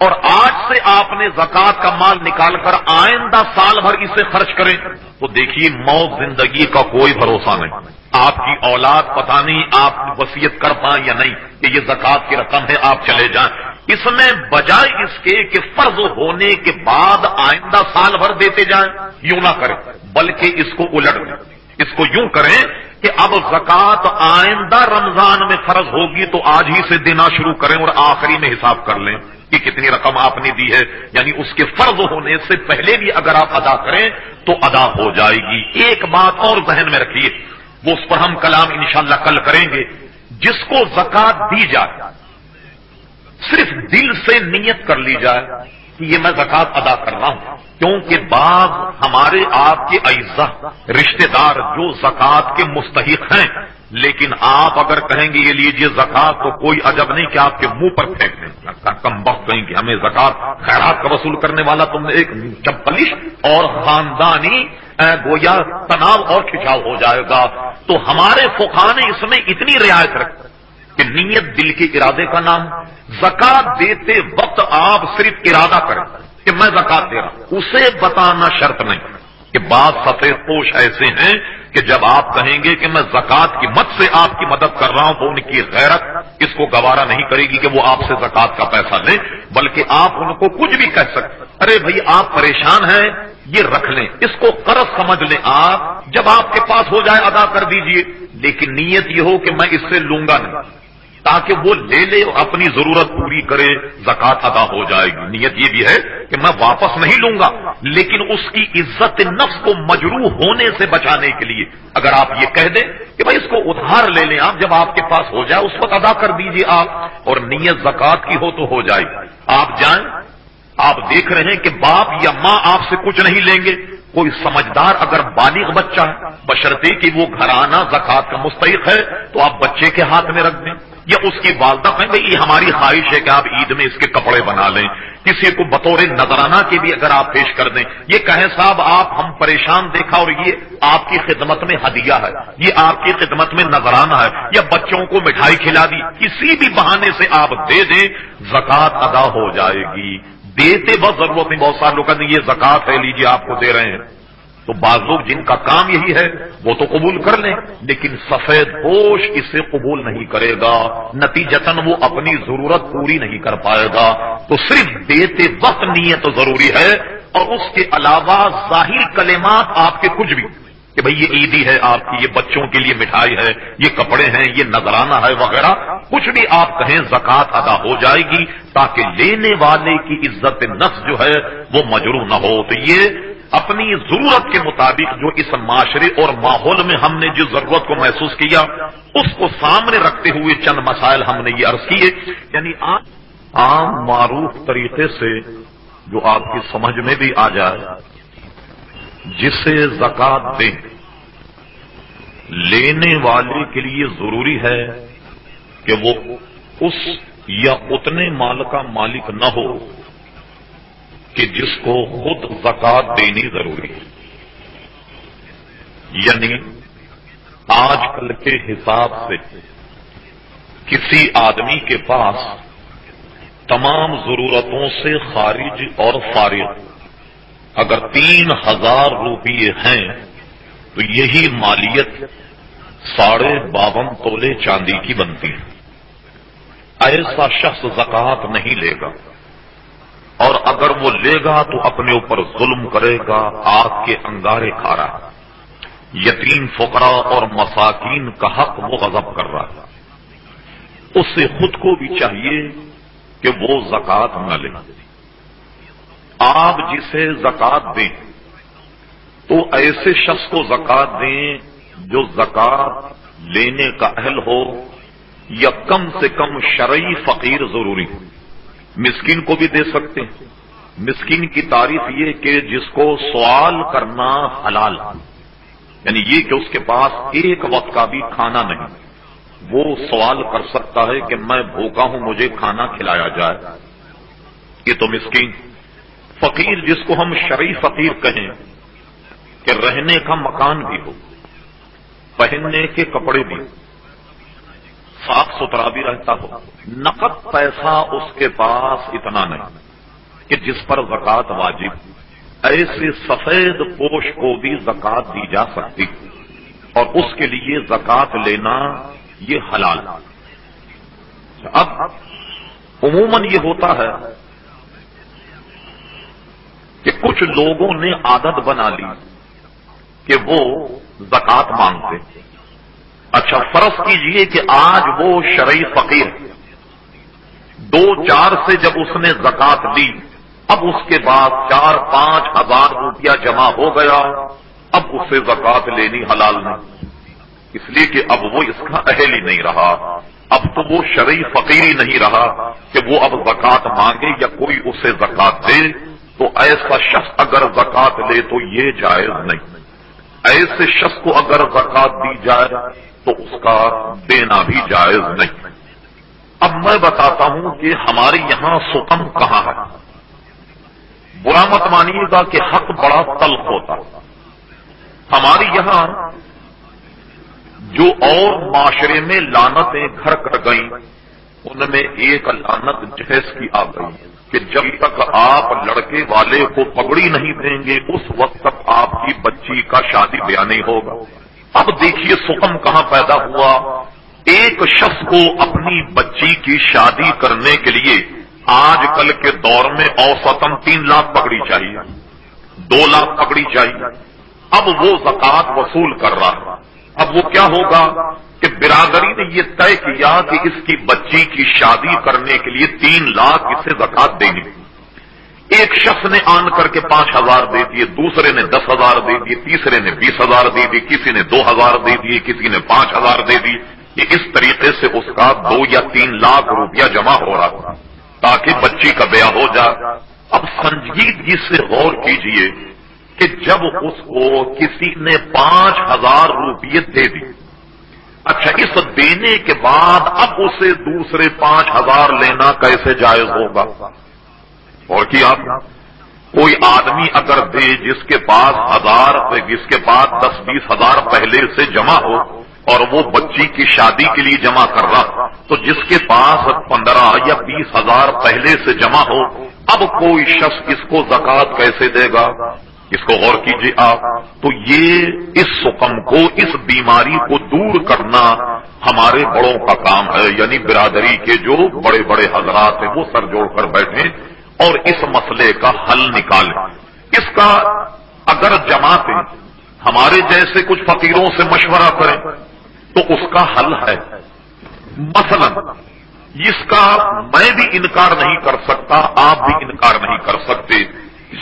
اور آج سے آپ نے زکات کا مال نکال کر آئندہ سال بھر اسے خرچ کریں تو دیکھیے موت زندگی کا کوئی بھروسہ نہیں، آپ کی اولاد پتہ نہیں آپ وصیت کر پائیں یا نہیں کہ یہ زکات کی رقم ہے آپ چلے جائیں، اس میں بجائے اس کے کہ فرض ہونے کے بعد آئندہ سال بھر دیتے جائیں، یوں نہ کریں بلکہ اس کو الٹ دیں، اس کو یوں کریں کہ اب اب زکات آئندہ رمضان میں فرض ہوگی تو آج ہی سے دینا شروع کریں اور آخری میں حساب کر لیں کہ کتنی رقم آپ نے دی ہے، یعنی اس کے فرض ہونے سے پہلے بھی اگر آپ ادا کریں تو ادا ہو جائے گی۔ ایک بات اور ذہن میں رکھیے، وہ اس پر ہم کلام انشاءاللہ کل کریں گے۔ جس کو زکات دی جائے صرف دل سے نیت کر لی جائے کہ یہ میں زکات ادا کر رہا ہوں، کیونکہ بعض ہمارے آپ کے اعزا رشتہ دار جو زکات کے مستحق ہیں، لیکن آپ اگر کہیں گے یہ لیجیے زکات تو کوئی عجب نہیں کہ آپ کے منہ پر پھینک دیں، کم بخت کہیں کہ ہمیں زکات خیرات کا وصول کرنے والا تم نے ایک چپلش اور خاندانی گویا تناؤ اور کھچاؤ ہو جائے گا۔ تو ہمارے فقہا نے اس میں اتنی رعایت رکھی کہ نیت دل کے ارادے کا نام، زکات دیتے وقت آپ صرف ارادہ کریں کہ میں زکات دے رہا ہوں، اسے بتانا شرط نہیں کہ بعض سفید پوش ایسے ہیں کہ جب آپ کہیں گے کہ میں زکات کی مد سے آپ کی مدد کر رہا ہوں تو ان کی غیرت اس کو گوارا نہیں کرے گی کہ وہ آپ سے زکات کا پیسہ لیں، بلکہ آپ ان کو کچھ بھی کہہ سکتے، ارے بھائی آپ پریشان ہیں یہ رکھ لیں، اس کو قرض سمجھ لیں، آپ جب آپ کے پاس ہو جائے ادا کر دیجئے، لیکن نیت یہ ہو کہ میں اس سے لوں گا نہیں، تاکہ وہ لے لے اور اپنی ضرورت پوری کرے، زکات ادا ہو جائے گی۔ نیت یہ بھی ہے کہ میں واپس نہیں لوں گا، لیکن اس کی عزت نفس کو مجروح ہونے سے بچانے کے لیے اگر آپ یہ کہہ دیں کہ بھائی اس کو ادھار لے لیں آپ، جب آپ کے پاس ہو جائے اس وقت ادا کر دیجئے آپ، اور نیت زکات کی ہو تو ہو جائے گی۔ آپ جائیں، آپ دیکھ رہے ہیں کہ باپ یا ماں آپ سے کچھ نہیں لیں گے، کوئی سمجھدار اگر بالغ بچہ ہے بشرطے کہ وہ گھرانہ زکات کا مستحق ہے تو آپ بچے کے ہاتھ میں رکھ دیں، یا اس کی والدہ کہیں بھائی یہ ہماری خواہش ہے کہ آپ عید میں اس کے کپڑے بنا لیں، کسی کو بطور نذرانہ کے بھی اگر آپ پیش کر دیں، یہ کہیں صاحب آپ ہم پریشان دیکھا اور یہ آپ کی خدمت میں ہدیہ ہے، یہ آپ کی خدمت میں نذرانہ ہے، یا بچوں کو مٹھائی کھلا دی، کسی بھی بہانے سے آپ دے دیں، زکات ادا ہو جائے گی۔ دیتے بس ضرورت نہیں، بہت سارے لوگ کہتے ہیں یہ زکات ہے لیجیے آپ کو دے رہے ہیں، تو بعض لوگ جن کا کام یہی ہے وہ تو قبول کر لیں، لیکن سفید پوش اسے قبول نہیں کرے گا، نتیجتاً وہ اپنی ضرورت پوری نہیں کر پائے گا۔ تو صرف دیتے وقت نیت ضروری ہے، اور اس کے علاوہ ظاہر کلمات آپ کے کچھ بھی کہ بھئی یہ عیدی ہے آپ کی، یہ بچوں کے لیے مٹھائی ہے، یہ کپڑے ہیں، یہ نذرانہ ہے وغیرہ، کچھ بھی آپ کہیں زکات ادا ہو جائے گی، تاکہ لینے والے کی عزت نفس جو ہے وہ مجروح نہ ہو۔ تو یہ اپنی ضرورت کے مطابق جو اس معاشرے اور ماحول میں ہم نے جس ضرورت کو محسوس کیا اس کو سامنے رکھتے ہوئے چند مسائل ہم نے یہ عرض کیے، یعنی عام معروف طریقے سے جو آپ کی سمجھ میں بھی آ جائے، جسے زکات دیں لینے والے کے لیے ضروری ہے کہ وہ اس یا اتنے مال کا مالک نہ ہو کہ جس کو خود زکات دینی ضروری ہے، یعنی آج کل کے حساب سے کسی آدمی کے پاس تمام ضرورتوں سے خارج اور فارغ اگر 3000 روپیے ہیں تو یہی مالیت 52.5 تولے چاندی کی بنتی ہے۔ ایسا شخص زکات نہیں لے گا، اور اگر وہ لے گا تو اپنے اوپر ظلم کرے گا، آگ کے انگارے کھا رہا ہے، یتیم فقراء اور مساکین کا حق وہ غصب کر رہا ہے۔ اس سے خود کو بھی چاہیے کہ وہ زکات نہ لے۔ آپ جسے زکات دیں تو ایسے شخص کو زکات دیں جو زکات لینے کا اہل ہو، یا کم سے کم شرعی فقیر ضروری ہو۔ مسکین کو بھی دے سکتے ہیں، مسکین کی تعریف یہ کہ جس کو سوال کرنا حلال، یعنی یہ کہ اس کے پاس ایک وقت کا بھی کھانا نہیں، وہ سوال کر سکتا ہے کہ میں بھوکا ہوں مجھے کھانا کھلایا جائے، یہ تو مسکین۔ فقیر جس کو ہم شرعی فقیر کہیں کہ رہنے کا مکان بھی ہو، پہننے کے کپڑے بھی، صاف ستھرا بھی رہتا ہو، نقد پیسہ اس کے پاس اتنا نہیں کہ جس پر زکات واجب، ایسے سفید پوش کو بھی زکات دی جا سکتی، اور اس کے لیے زکات لینا یہ حلال۔ اب عموماً یہ ہوتا ہے کہ کچھ لوگوں نے عادت بنا لی کہ وہ زکات مانگتے، اچھا فرض کیجئے کہ آج وہ شرعی فقیر 2-4 سے جب اس نے زکات لی، اب اس کے بعد 4-5 ہزار روپیہ جمع ہو گیا، اب اسے زکات لینی حلال نہیں، اس لیے کہ اب وہ اس کا اہل ہی نہیں رہا، اب تو وہ شرعی فقیر ہی نہیں رہا کہ وہ اب زکات مانگے یا کوئی اسے زکات دے، تو ایسا شخص اگر زکات لے تو یہ جائز نہیں، ایسے شخص کو اگر زکات دی جائے تو اس کا دینا بھی جائز نہیں۔ اب میں بتاتا ہوں کہ ہمارے یہاں سکم کہاں ہے۔ برا مت مانیے گا کہ حق بڑا تلخ ہوتا، ہمارے یہاں جو اور معاشرے میں لعنتیں گھر کر گئیں ان میں ایک لعنت جہیز کی آ گئی کہ جب تک آپ لڑکے والے کو پگڑی نہیں دیں گے اس وقت تک آپ کی بچی کا شادی بیاہ نہیں ہوگا۔ اب دیکھیے سکم کہاں پیدا ہوا، ایک شخص کو اپنی بچی کی شادی کرنے کے لیے آج کل کے دور میں اوسطاً 3 لاکھ پگڑی چاہیے، 2 لاکھ پگڑی چاہیے۔ اب وہ زکات وصول کر رہا، اب وہ کیا ہوگا کہ برادری نے یہ طے کیا کہ اس کی بچی کی شادی کرنے کے لیے 3 لاکھ اسے زکات دینی۔ ایک شخص نے آن کر کے 5,000 دے دیے، دوسرے نے 10,000 دے دیے، تیسرے نے 20,000 دے دیے، کسی نے 2,000 دے دیے، کسی نے 5,000 دے دی۔ یہ اس طریقے سے اس کا 2 یا 3 لاکھ روپیہ جمع ہو رہا تھا تاکہ بچی کا بیاہ ہو جائے۔ اب سنجیدگی سے غور کیجئے کہ جب اس کو کسی نے 5,000 روپیے دے دی، اچھا اس دینے کے بعد اب اسے دوسرے 5,000 لینا کیسے جائز ہوگا؟ اور کیا کوئی آدمی اگر دے جس کے پاس 1000 جس کے پاس 10-20 ہزار پہلے سے جمع ہو اور وہ بچی کی شادی کے لیے جمع کر رہا، تو جس کے پاس 15 یا 20 ہزار پہلے سے جمع ہو، اب کوئی شخص اس کو زکات کیسے دے گا؟ اس کو غور کیجیے آپ۔ تو یہ اس سکم کو، اس بیماری کو دور کرنا ہمارے بڑوں کا کام ہے، یعنی برادری کے جو بڑے بڑے حضرات ہیں وہ سر جوڑ کر بیٹھیں اور اس مسئلے کا حل نکالیں۔ اس کا اگر جماعتیں ہمارے جیسے کچھ فقیروں سے مشورہ کریں تو اس کا حل ہے۔ مثلا اس کا میں بھی انکار نہیں کر سکتا، آپ بھی انکار نہیں کر سکتے،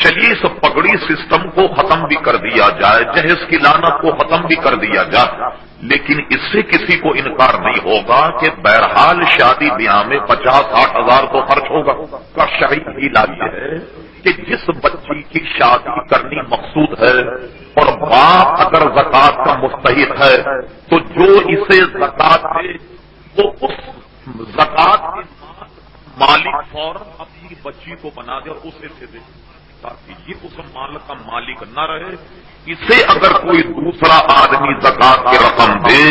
چلیے اس پگڑی سسٹم کو ختم بھی کر دیا جائے، جہیز کی لعنت کو ختم بھی کر دیا جائے، لیکن اس سے کسی کو انکار نہیں ہوگا کہ بہرحال شادی بیاہ میں 50-60 ہزار تو خرچ ہوگا۔ کا شرعی علاج یہ ہے کہ جس بچی کی شادی کرنی مقصود ہے اور باپ اگر زکات کا مستحق ہے تو جو اسے زکات دے وہ اس زکات کے مالک فوراً اپنی بچی کو بنا دے اور اسے سے دے تاکہ یہ اس مال کا مالک نہ رہے۔ اسے اگر کوئی دوسرا آدمی زکات کی رقم دے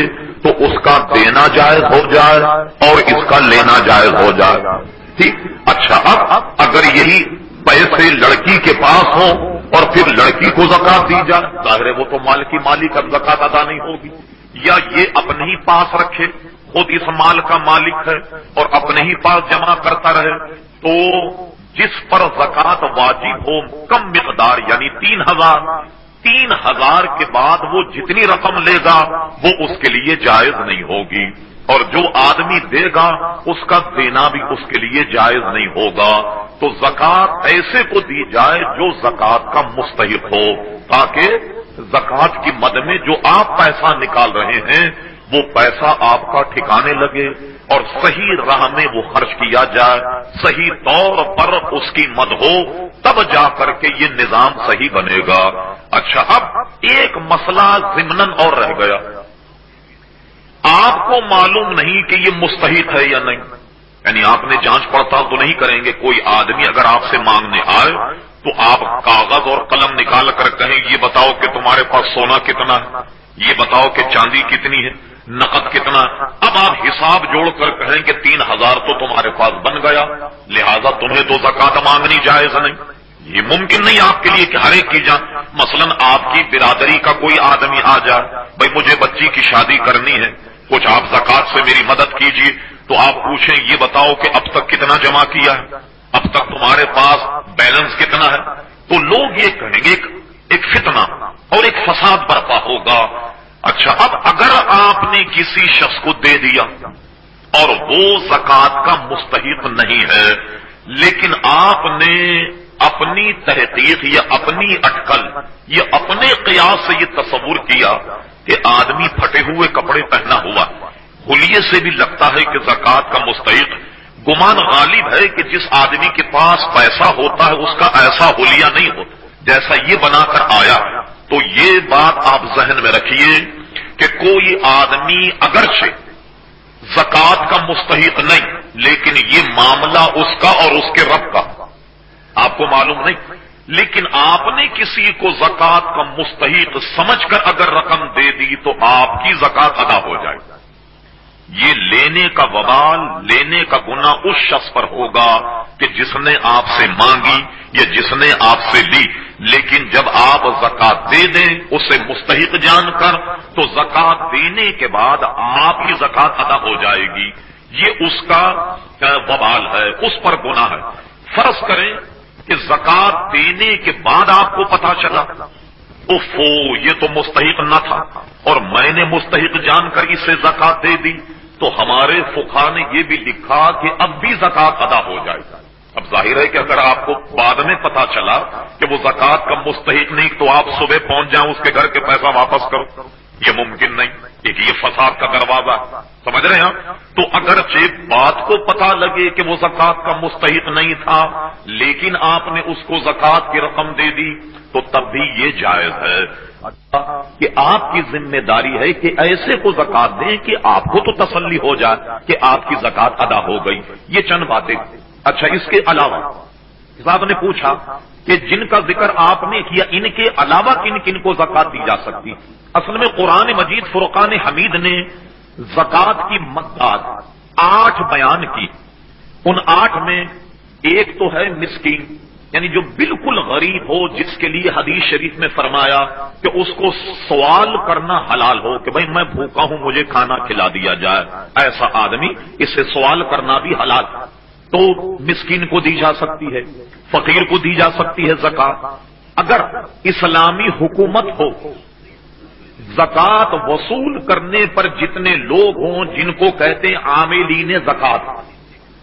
تو اس کا دینا جائز ہو جائے اور اس کا لینا جائز ہو جائے۔ ٹھیک، اچھا اب اگر یہی پیسے لڑکی کے پاس ہوں اور پھر لڑکی کو زکات دی جائے، ظاہر ہے وہ تو مال کی مالک اب زکات ادا نہیں ہوگی، یا یہ اپنے ہی پاس رکھے، خود اس مال کا مالک ہے اور اپنے ہی پاس جمع کرتا رہے، تو جس پر زکات واجب ہو کم مقدار یعنی 3,000 کے بعد وہ جتنی رقم لے گا وہ اس کے لیے جائز نہیں ہوگی، اور جو آدمی دے گا اس کا دینا بھی اس کے لیے جائز نہیں ہوگا۔ تو زکات ایسے کو دی جائے جو زکات کا مستحق ہو، تاکہ زکات کی مد میں جو آپ پیسہ نکال رہے ہیں وہ پیسہ آپ کا ٹھکانے لگے اور صحیح راہ میں وہ خرچ کیا جائے، صحیح طور پر اس کی مد ہو، تب جا کر کے یہ نظام صحیح بنے گا۔ اچھا اب ایک مسئلہ ضمناً اور رہ گیا، آپ کو معلوم نہیں کہ یہ مستحق ہے یا نہیں، یعنی آپ نے جانچ پڑتال تو نہیں کریں گے۔ کوئی آدمی اگر آپ سے مانگنے آئے تو آپ کاغذ اور قلم نکال کر کہیں یہ بتاؤ کہ تمہارے پاس سونا کتنا ہے، یہ بتاؤ کہ چاندی کتنی ہے، نقد کتنا ہے۔ اب آپ حساب جوڑ کر کہیں کہ 3,000 تو تمہارے پاس بن گیا، لہذا تمہیں تو زکات مانگنی جائز نہیں۔ یہ ممکن نہیں آپ کے لیے کہ ہر ایک کی جان، مثلا آپ کی برادری کا کوئی آدمی آ جائے، بھائی مجھے بچی کی شادی کرنی ہے، کچھ آپ زکات سے میری مدد کیجیے، تو آپ پوچھیں یہ بتاؤ کہ اب تک کتنا جمع کیا ہے، اب تک تمہارے پاس بیلنس کتنا ہے، تو لوگ یہ کہیں گے، ایک فتنہ اور ایک فساد برپا ہوگا۔ اچھا، اب اگر آپ نے کسی شخص کو دے دیا اور وہ زکات کا مستحق نہیں ہے، لیکن آپ نے اپنی تحقیق یا اپنی اٹکل یا اپنے قیاس سے یہ تصور کیا کہ آدمی پھٹے ہوئے کپڑے پہنا ہوا، حلیے سے بھی لگتا ہے کہ زکات کا مستحق، گمان غالب ہے کہ جس آدمی کے پاس پیسہ ہوتا ہے اس کا ایسا حلیہ نہیں ہوتا جیسا یہ بنا کر آیا. تو یہ بات آپ ذہن میں رکھیے کہ کوئی آدمی اگرچہ زکات کا مستحق نہیں، لیکن یہ معاملہ اس کا اور اس کے رب کا آپ کو معلوم نہیں، لیکن آپ نے کسی کو زکات کا مستحق سمجھ کر اگر رقم دے دی تو آپ کی زکات ادا ہو جائے. یہ لینے کا وبال، لینے کا گناہ اس شخص پر ہوگا کہ جس نے آپ سے مانگی یا جس نے آپ سے لی، لیکن جب آپ زکات دے دیں اسے مستحق جان کر تو زکات دینے کے بعد آپ کی زکات ادا ہو جائے گی. یہ اس کا وبال ہے، اس پر گناہ ہے. فرض کریں کہ زکات دینے کے بعد آپ کو پتا چلا اوفو یہ تو مستحق نہ تھا اور میں نے مستحق جان کر اسے زکات دے دی، تو ہمارے فقہا نے یہ بھی لکھا کہ اب بھی زکات ادا ہو جائے گا. اب ظاہر ہے کہ اگر آپ کو بعد میں پتا چلا کہ وہ زکات کا مستحق نہیں تو آپ صبح پہنچ جائیں اس کے گھر کے پیسہ واپس کرو، یہ ممکن نہیں. ایک یہ فساد کا دروازہ، سمجھ رہے ہیں؟ تو اگرچہ بات کو پتا لگے کہ وہ زکات کا مستحق نہیں تھا لیکن آپ نے اس کو زکات کی رقم دے دی تو تب بھی یہ جائز ہے کہ آپ کی ذمہ داری ہے کہ ایسے کو زکات دیں کہ آپ کو تو تسلی ہو جائے کہ آپ کی زکات ادا ہو گئی. یہ چند باتیں. اچھا، اس کے علاوہ صاحب نے پوچھا کہ جن کا ذکر آپ نے کیا ان کے علاوہ کن کن کو زکات دی جا سکتی. اصل میں قرآن مجید فرقان حمید نے زکات کی مقدار 8 بیان کی. ان 8 میں ایک تو ہے مسکین، یعنی جو بالکل غریب ہو، جس کے لیے حدیث شریف میں فرمایا کہ اس کو سوال کرنا حلال ہو کہ بھئی میں بھوکا ہوں مجھے کھانا کھلا دیا جائے، ایسا آدمی، اس سے سوال کرنا بھی حلال، تو مسکین کو دی جا سکتی ہے، فقیر کو دی جا سکتی ہے زکات. اگر اسلامی حکومت ہو، زکات وصول کرنے پر جتنے لوگ ہوں جن کو کہتے ہیں عاملین زکات،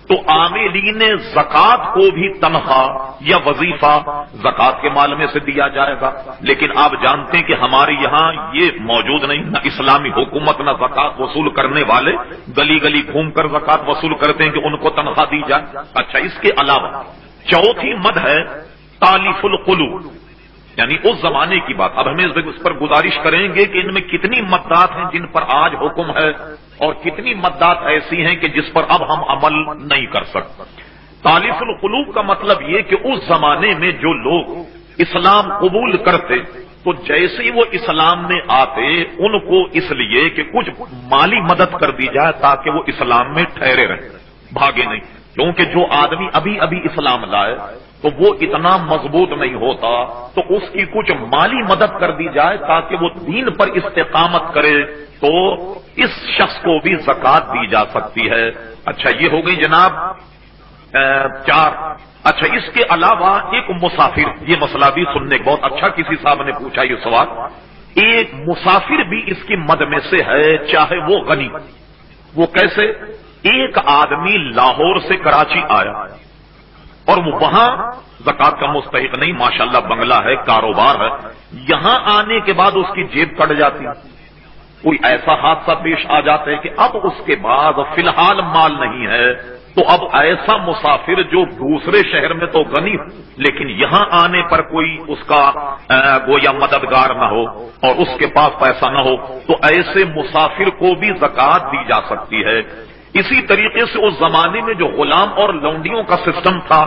تو عاملین زکات کو بھی تنخواہ یا وظیفہ زکات کے مال میں سے دیا جائے گا. لیکن آپ جانتے ہیں کہ ہمارے یہاں یہ موجود نہیں، نہ اسلامی حکومت نہ زکات وصول کرنے والے گلی گلی گھوم کر زکات وصول کرتے ہیں کہ ان کو تنخواہ دی جائے. اچھا، اس کے علاوہ چوتھی مد ہے تالیف القلوب، یعنی اس زمانے کی بات. اب ہمیں اس پر گزارش کریں گے کہ ان میں کتنی مدات ہیں جن پر آج حکم ہے اور کتنی مدات ایسی ہیں کہ جس پر اب ہم عمل نہیں کر سکتے. تالیف القلوب کا مطلب یہ کہ اس زمانے میں جو لوگ اسلام قبول کرتے تو جیسے ہی وہ اسلام میں آتے ان کو اس لیے کہ کچھ مالی مدد کر دی جائے تاکہ وہ اسلام میں ٹھہرے رہیں، بھاگے نہیں. کیونکہ جو آدمی ابھی ابھی اسلام لائے تو وہ اتنا مضبوط نہیں ہوتا، تو اس کی کچھ مالی مدد کر دی جائے تاکہ وہ دین پر استقامت کرے، تو اس شخص کو بھی زکات دی جا سکتی ہے. اچھا، یہ ہو گئی جناب 4. اچھا، اس کے علاوہ ایک مسافر، یہ مسئلہ بھی سننے بہت اچھا کسی صاحب نے پوچھا یہ سوال. ایک مسافر بھی اس کی مد میں سے ہے، چاہے وہ غنی. وہ کیسے؟ ایک آدمی لاہور سے کراچی آیا اور وہ وہاں زکات کا مستحق نہیں، ماشاءاللہ بنگلہ ہے، کاروبار ہے، یہاں آنے کے بعد اس کی جیب کٹ جاتی، کوئی ایسا حادثہ پیش آ جاتا ہے کہ اب اس کے بعد فی الحال مال نہیں ہے، تو اب ایسا مسافر جو دوسرے شہر میں تو غنی لیکن یہاں آنے پر کوئی اس کا گویا مددگار نہ ہو اور اس کے پاس پیسہ نہ ہو، تو ایسے مسافر کو بھی زکات دی جا سکتی ہے. اسی طریقے سے اس زمانے میں جو غلام اور لونڈیوں کا سسٹم تھا،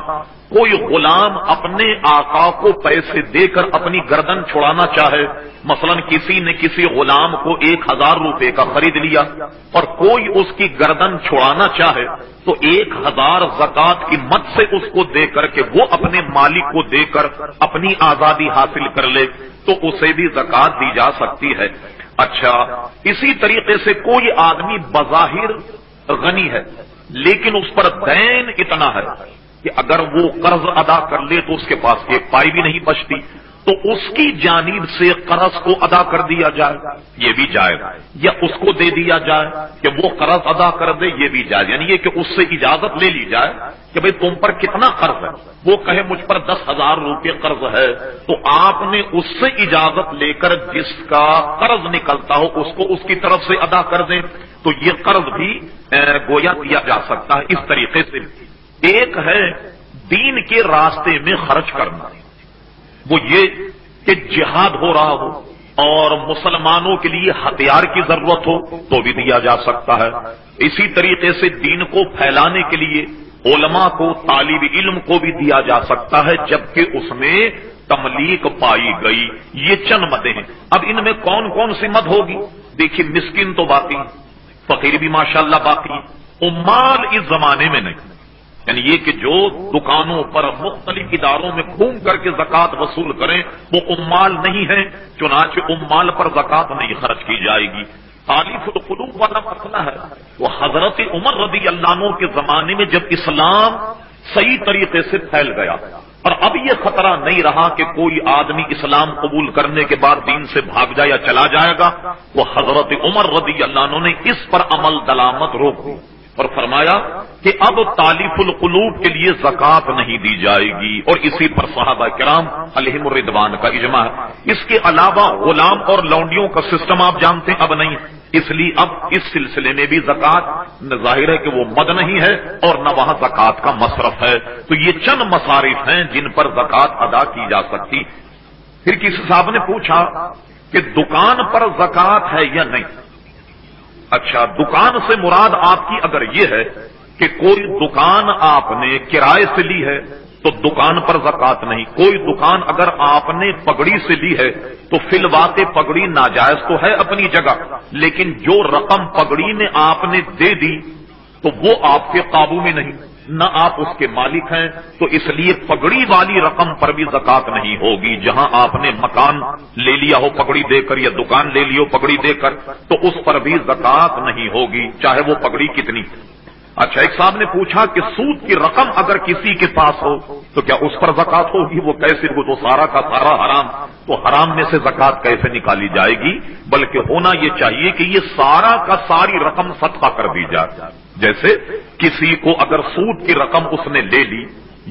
کوئی غلام اپنے آقا کو پیسے دے کر اپنی گردن چھڑانا چاہے، مثلا کسی نے کسی غلام کو 1000 روپے کا خرید لیا اور کوئی اس کی گردن چھڑانا چاہے تو 1000 زکات کی مد سے اس کو دے کر کے وہ اپنے مالک کو دے کر اپنی آزادی حاصل کر لے تو اسے بھی زکات دی جا سکتی ہے. اچھا، اسی طریقے سے کوئی آدمی بظاہر غنی ہے لیکن اس پر دین اتنا ہے کہ اگر وہ قرض ادا کر لے تو اس کے پاس ایک پائی بھی نہیں بچتی، تو اس کی جانب سے قرض کو ادا کر دیا جائے، یہ بھی جائز، یا اس کو دے دیا جائے کہ وہ قرض ادا کر دے، یہ بھی جائز، یعنی یہ کہ اس سے اجازت لے لی جائے کہ بھئی تم پر کتنا قرض ہے، وہ کہے مجھ پر 10,000 روپے قرض ہے، تو آپ نے اس سے اجازت لے کر جس کا قرض نکلتا ہو اس کو اس کی طرف سے ادا کر دیں، تو یہ قرض بھی گویا دیا جا سکتا ہے اس طریقے سے۔ ایک ہے دین کے راستے میں خرچ کرنا، وہ یہ کہ جہاد ہو رہا ہو اور مسلمانوں کے لیے ہتھیار کی ضرورت ہو تو بھی دیا جا سکتا ہے۔ اسی طریقے سے دین کو پھیلانے کے لیے علماء کو، طالب علم کو بھی دیا جا سکتا ہے، جبکہ اس میں تملیک پائی گئی۔ یہ چند مدیں ہیں۔ اب ان میں کون کون سی مد ہوگی؟ دیکھیے، مسکین تو باقی، فقیر بھی ماشاءاللہ باقی، عمال اس زمانے میں نہیں، یعنی یہ کہ جو دکانوں پر مختلف اداروں میں گھوم کر کے زکوٰۃ وصول کریں وہ عمال نہیں ہیں، چنانچہ عمال پر زکوٰۃ نہیں خرچ کی جائے گی۔ تالیف القلوب والا مسئلہ ہے، وہ حضرت عمر رضی اللہ عنہ کے زمانے میں جب اسلام صحیح طریقے سے پھیل گیا اور اب یہ خطرہ نہیں رہا کہ کوئی آدمی اسلام قبول کرنے کے بعد دین سے بھاگ جائے یا چلا جائے گا، وہ حضرت عمر رضی اللہ عنہ نے اس پر عمل دلامت روک دی اور فرمایا کہ اب تالیف القلوب کے لیے زکوٰۃ نہیں دی جائے گی، اور اسی پر صحابہ کرام علیہم الرضوان کا اجماع ہے۔ اس کے علاوہ غلام اور لونڈیوں کا سسٹم آپ جانتے ہیں اب نہیں، اس لیے اب اس سلسلے میں بھی زکوٰۃ ظاہر ہے کہ وہ مد نہیں ہے اور نہ وہاں زکوٰۃ کا مصرف ہے۔ تو یہ چند مصارف ہیں جن پر زکوٰۃ ادا کی جا سکتی۔ پھر کسی صاحب نے پوچھا کہ دکان پر زکوٰۃ ہے یا نہیں؟ اچھا، دکان سے مراد آپ کی اگر یہ ہے کہ کوئی دکان آپ نے کرائے سے لی ہے تو دکان پر زکوٰۃ نہیں۔ کوئی دکان اگر آپ نے پگڑی سے لی ہے تو فی الواقع پگڑی ناجائز تو ہے اپنی جگہ، لیکن جو رقم پگڑی میں آپ نے دے دی تو وہ آپ کے قابو میں نہیں، نہ آپ اس کے مالک ہیں، تو اس لیے پگڑی والی رقم پر بھی زکوٰۃ نہیں ہوگی۔ جہاں آپ نے مکان لے لیا ہو پگڑی دے کر یا دکان لے لی ہو پگڑی دے کر تو اس پر بھی زکوٰۃ نہیں ہوگی، چاہے وہ پگڑی کتنی۔ اچھا، ایک صاحب نے پوچھا کہ سود کی رقم اگر کسی کے پاس ہو تو کیا اس پر زکوٰۃ ہوگی؟ وہ کیسے؟ وہ تو سارا کا سارا حرام، تو حرام میں سے زکوٰۃ کیسے نکالی جائے گی؟ بلکہ ہونا یہ چاہیے کہ یہ سارا کا ساری رقم صدقہ کر دی جائے۔ جیسے کسی کو اگر سود کی رقم اس نے لے لی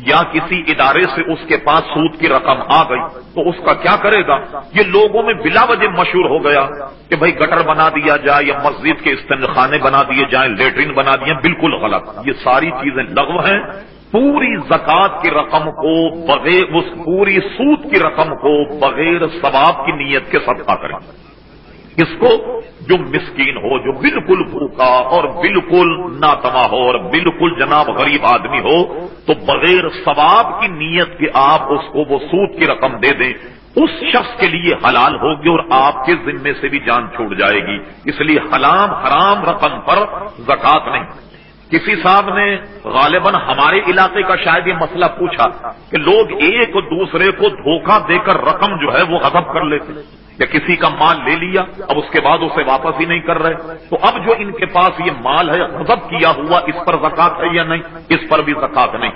یا کسی ادارے سے اس کے پاس سود کی رقم آ گئی تو اس کا کیا کرے گا؟ یہ لوگوں میں بلا وجہ مشہور ہو گیا کہ بھائی گٹر بنا دیا جائے یا مسجد کے استنخانے بنا دیے جائیں، لیٹرین بنا دیے، بالکل غلط۔ یہ ساری چیزیں لغو ہیں۔ پوری زکوٰۃ کی رقم کو بغیر اس پوری سود کی رقم کو بغیر ثواب کی نیت کے صدقہ کریں۔ اس کو جو مسکین ہو، جو بالکل بھوکا اور بالکل ناتما ہو اور بالکل جناب غریب آدمی ہو، تو بغیر ثواب کی نیت کے آپ اس کو وہ سود کی رقم دے دیں، اس شخص کے لیے حلال ہوگی اور آپ کے ذمے سے بھی جان چھوٹ جائے گی۔ اس لیے حرام رقم پر زکوٰۃ نہیں۔ کسی صاحب نے غالباً ہمارے علاقے کا شاید یہ مسئلہ پوچھا کہ لوگ ایک دوسرے کو دھوکہ دے کر رقم جو ہے وہ غصب کر لیتے، یا کسی کا مال لے لیا اب اس کے بعد اسے واپس ہی نہیں کر رہے، تو اب جو ان کے پاس یہ مال ہے غصب کیا ہوا، اس پر زکوٰۃ ہے یا نہیں؟ اس پر بھی زکوٰۃ نہیں۔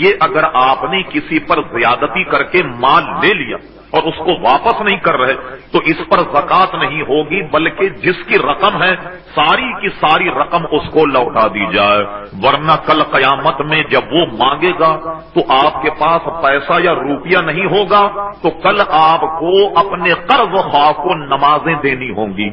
یہ اگر آپ نے کسی پر زیادتی کر کے مال لے لیا اور اس کو واپس نہیں کر رہے تو اس پر زکوٰۃ نہیں ہوگی، بلکہ جس کی رقم ہے ساری کی ساری رقم اس کو لوٹا دی جائے، ورنہ کل قیامت میں جب وہ مانگے گا تو آپ کے پاس پیسہ یا روپیہ نہیں ہوگا، تو کل آپ کو اپنے قرض خواہ کو نمازیں دینی ہوں گی،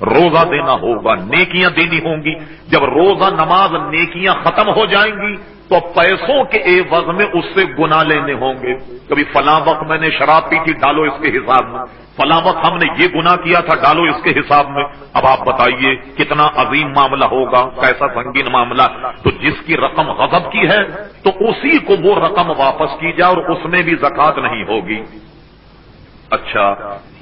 روزہ دینا ہوگا، نیکیاں دینی ہوں گی۔ جب روزہ نماز نیکیاں ختم ہو جائیں گی تو پیسوں کے عوض میں اس سے گناہ لینے ہوں گے۔ کبھی فلاں وقت میں نے شراب پی تھی، ڈالو اس کے حساب میں، فلاں وقت ہم نے یہ گناہ کیا تھا، ڈالو اس کے حساب میں۔ اب آپ بتائیے کتنا عظیم معاملہ ہوگا، کیسا سنگین معاملہ۔ تو جس کی رقم غصب کی ہے تو اسی کو وہ رقم واپس کی جائے اور اس میں بھی زکوٰۃ نہیں ہوگی۔ اچھا،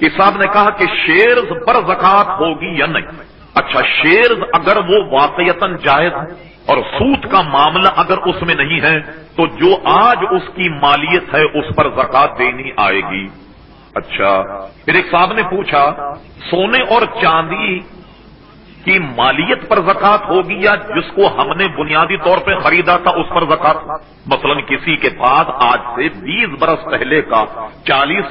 اس صاحب نے کہا کہ شیئرز پر زکوٰۃ ہوگی یا نہیں؟ اچھا، شیئرز اگر وہ واقعتاً جائز ہے اور سود کا معاملہ اگر اس میں نہیں ہے تو جو آج اس کی مالیت ہے اس پر زکوٰۃ دینی آئے گی۔ اچھا، پھر ایک صاحب نے پوچھا سونے اور چاندی کی مالیت پر زکوٰۃ ہوگی یا جس کو ہم نے بنیادی طور پہ خریدا تھا اس پر زکوٰۃ؟ مثلاً کسی کے پاس آج سے 20 برس پہلے کا 40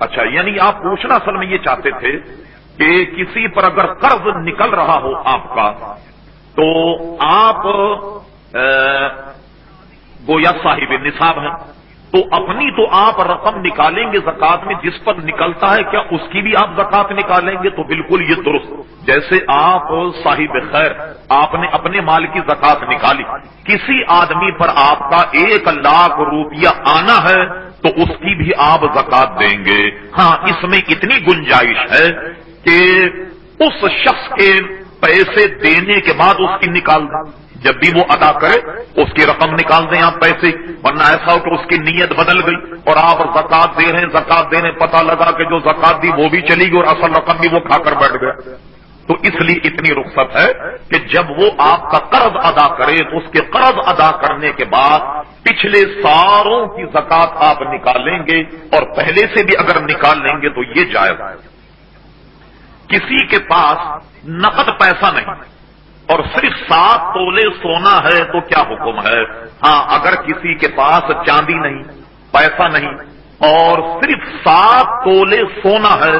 اچھا، یعنی آپ پوچھنا اصل میں یہ چاہتے تھے کہ کسی پر اگر قرض نکل رہا ہو آپ کا تو آپ گویا صاحب نصاب ہیں، تو اپنی تو آپ رقم نکالیں گے زکات میں، جس پر نکلتا ہے کیا اس کی بھی آپ زکات نکالیں گے؟ تو بالکل یہ درست، جیسے آپ صاحب خیر آپ نے اپنے مال کی زکات نکالی، کسی آدمی پر آپ کا 1,00,000 روپیہ آنا ہے تو اس کی بھی آپ زکات دیں گے۔ ہاں، اس میں اتنی گنجائش ہے کہ اس شخص کے پیسے دینے کے بعد اس کی نکال دیں، جب بھی وہ ادا کرے اس کی رقم نکال دیں آپ پیسے، ورنہ ایسا ہو کہ اس کی نیت بدل گئی اور آپ زکات دے رہے ہیں، زکات دے رہے ہیں، پتہ لگا کہ جو زکات دی وہ بھی چلی گئی اور اصل رقم بھی وہ کھا کر بیٹھ گیا۔ تو اس لیے اتنی رخصت ہے کہ جب وہ آپ کا قرض ادا کرے تو اس کے قرض ادا کرنے کے بعد پچھلے ساروں کی زکات آپ نکالیں گے، اور پہلے سے بھی اگر نکال لیں گے تو یہ جائز ہے۔ کسی کے پاس نقد پیسہ نہیں اور صرف 7 تولے سونا ہے تو کیا حکم ہے؟ ہاں، اگر کسی کے پاس چاندی نہیں، پیسہ نہیں اور صرف 7 تولے سونا ہے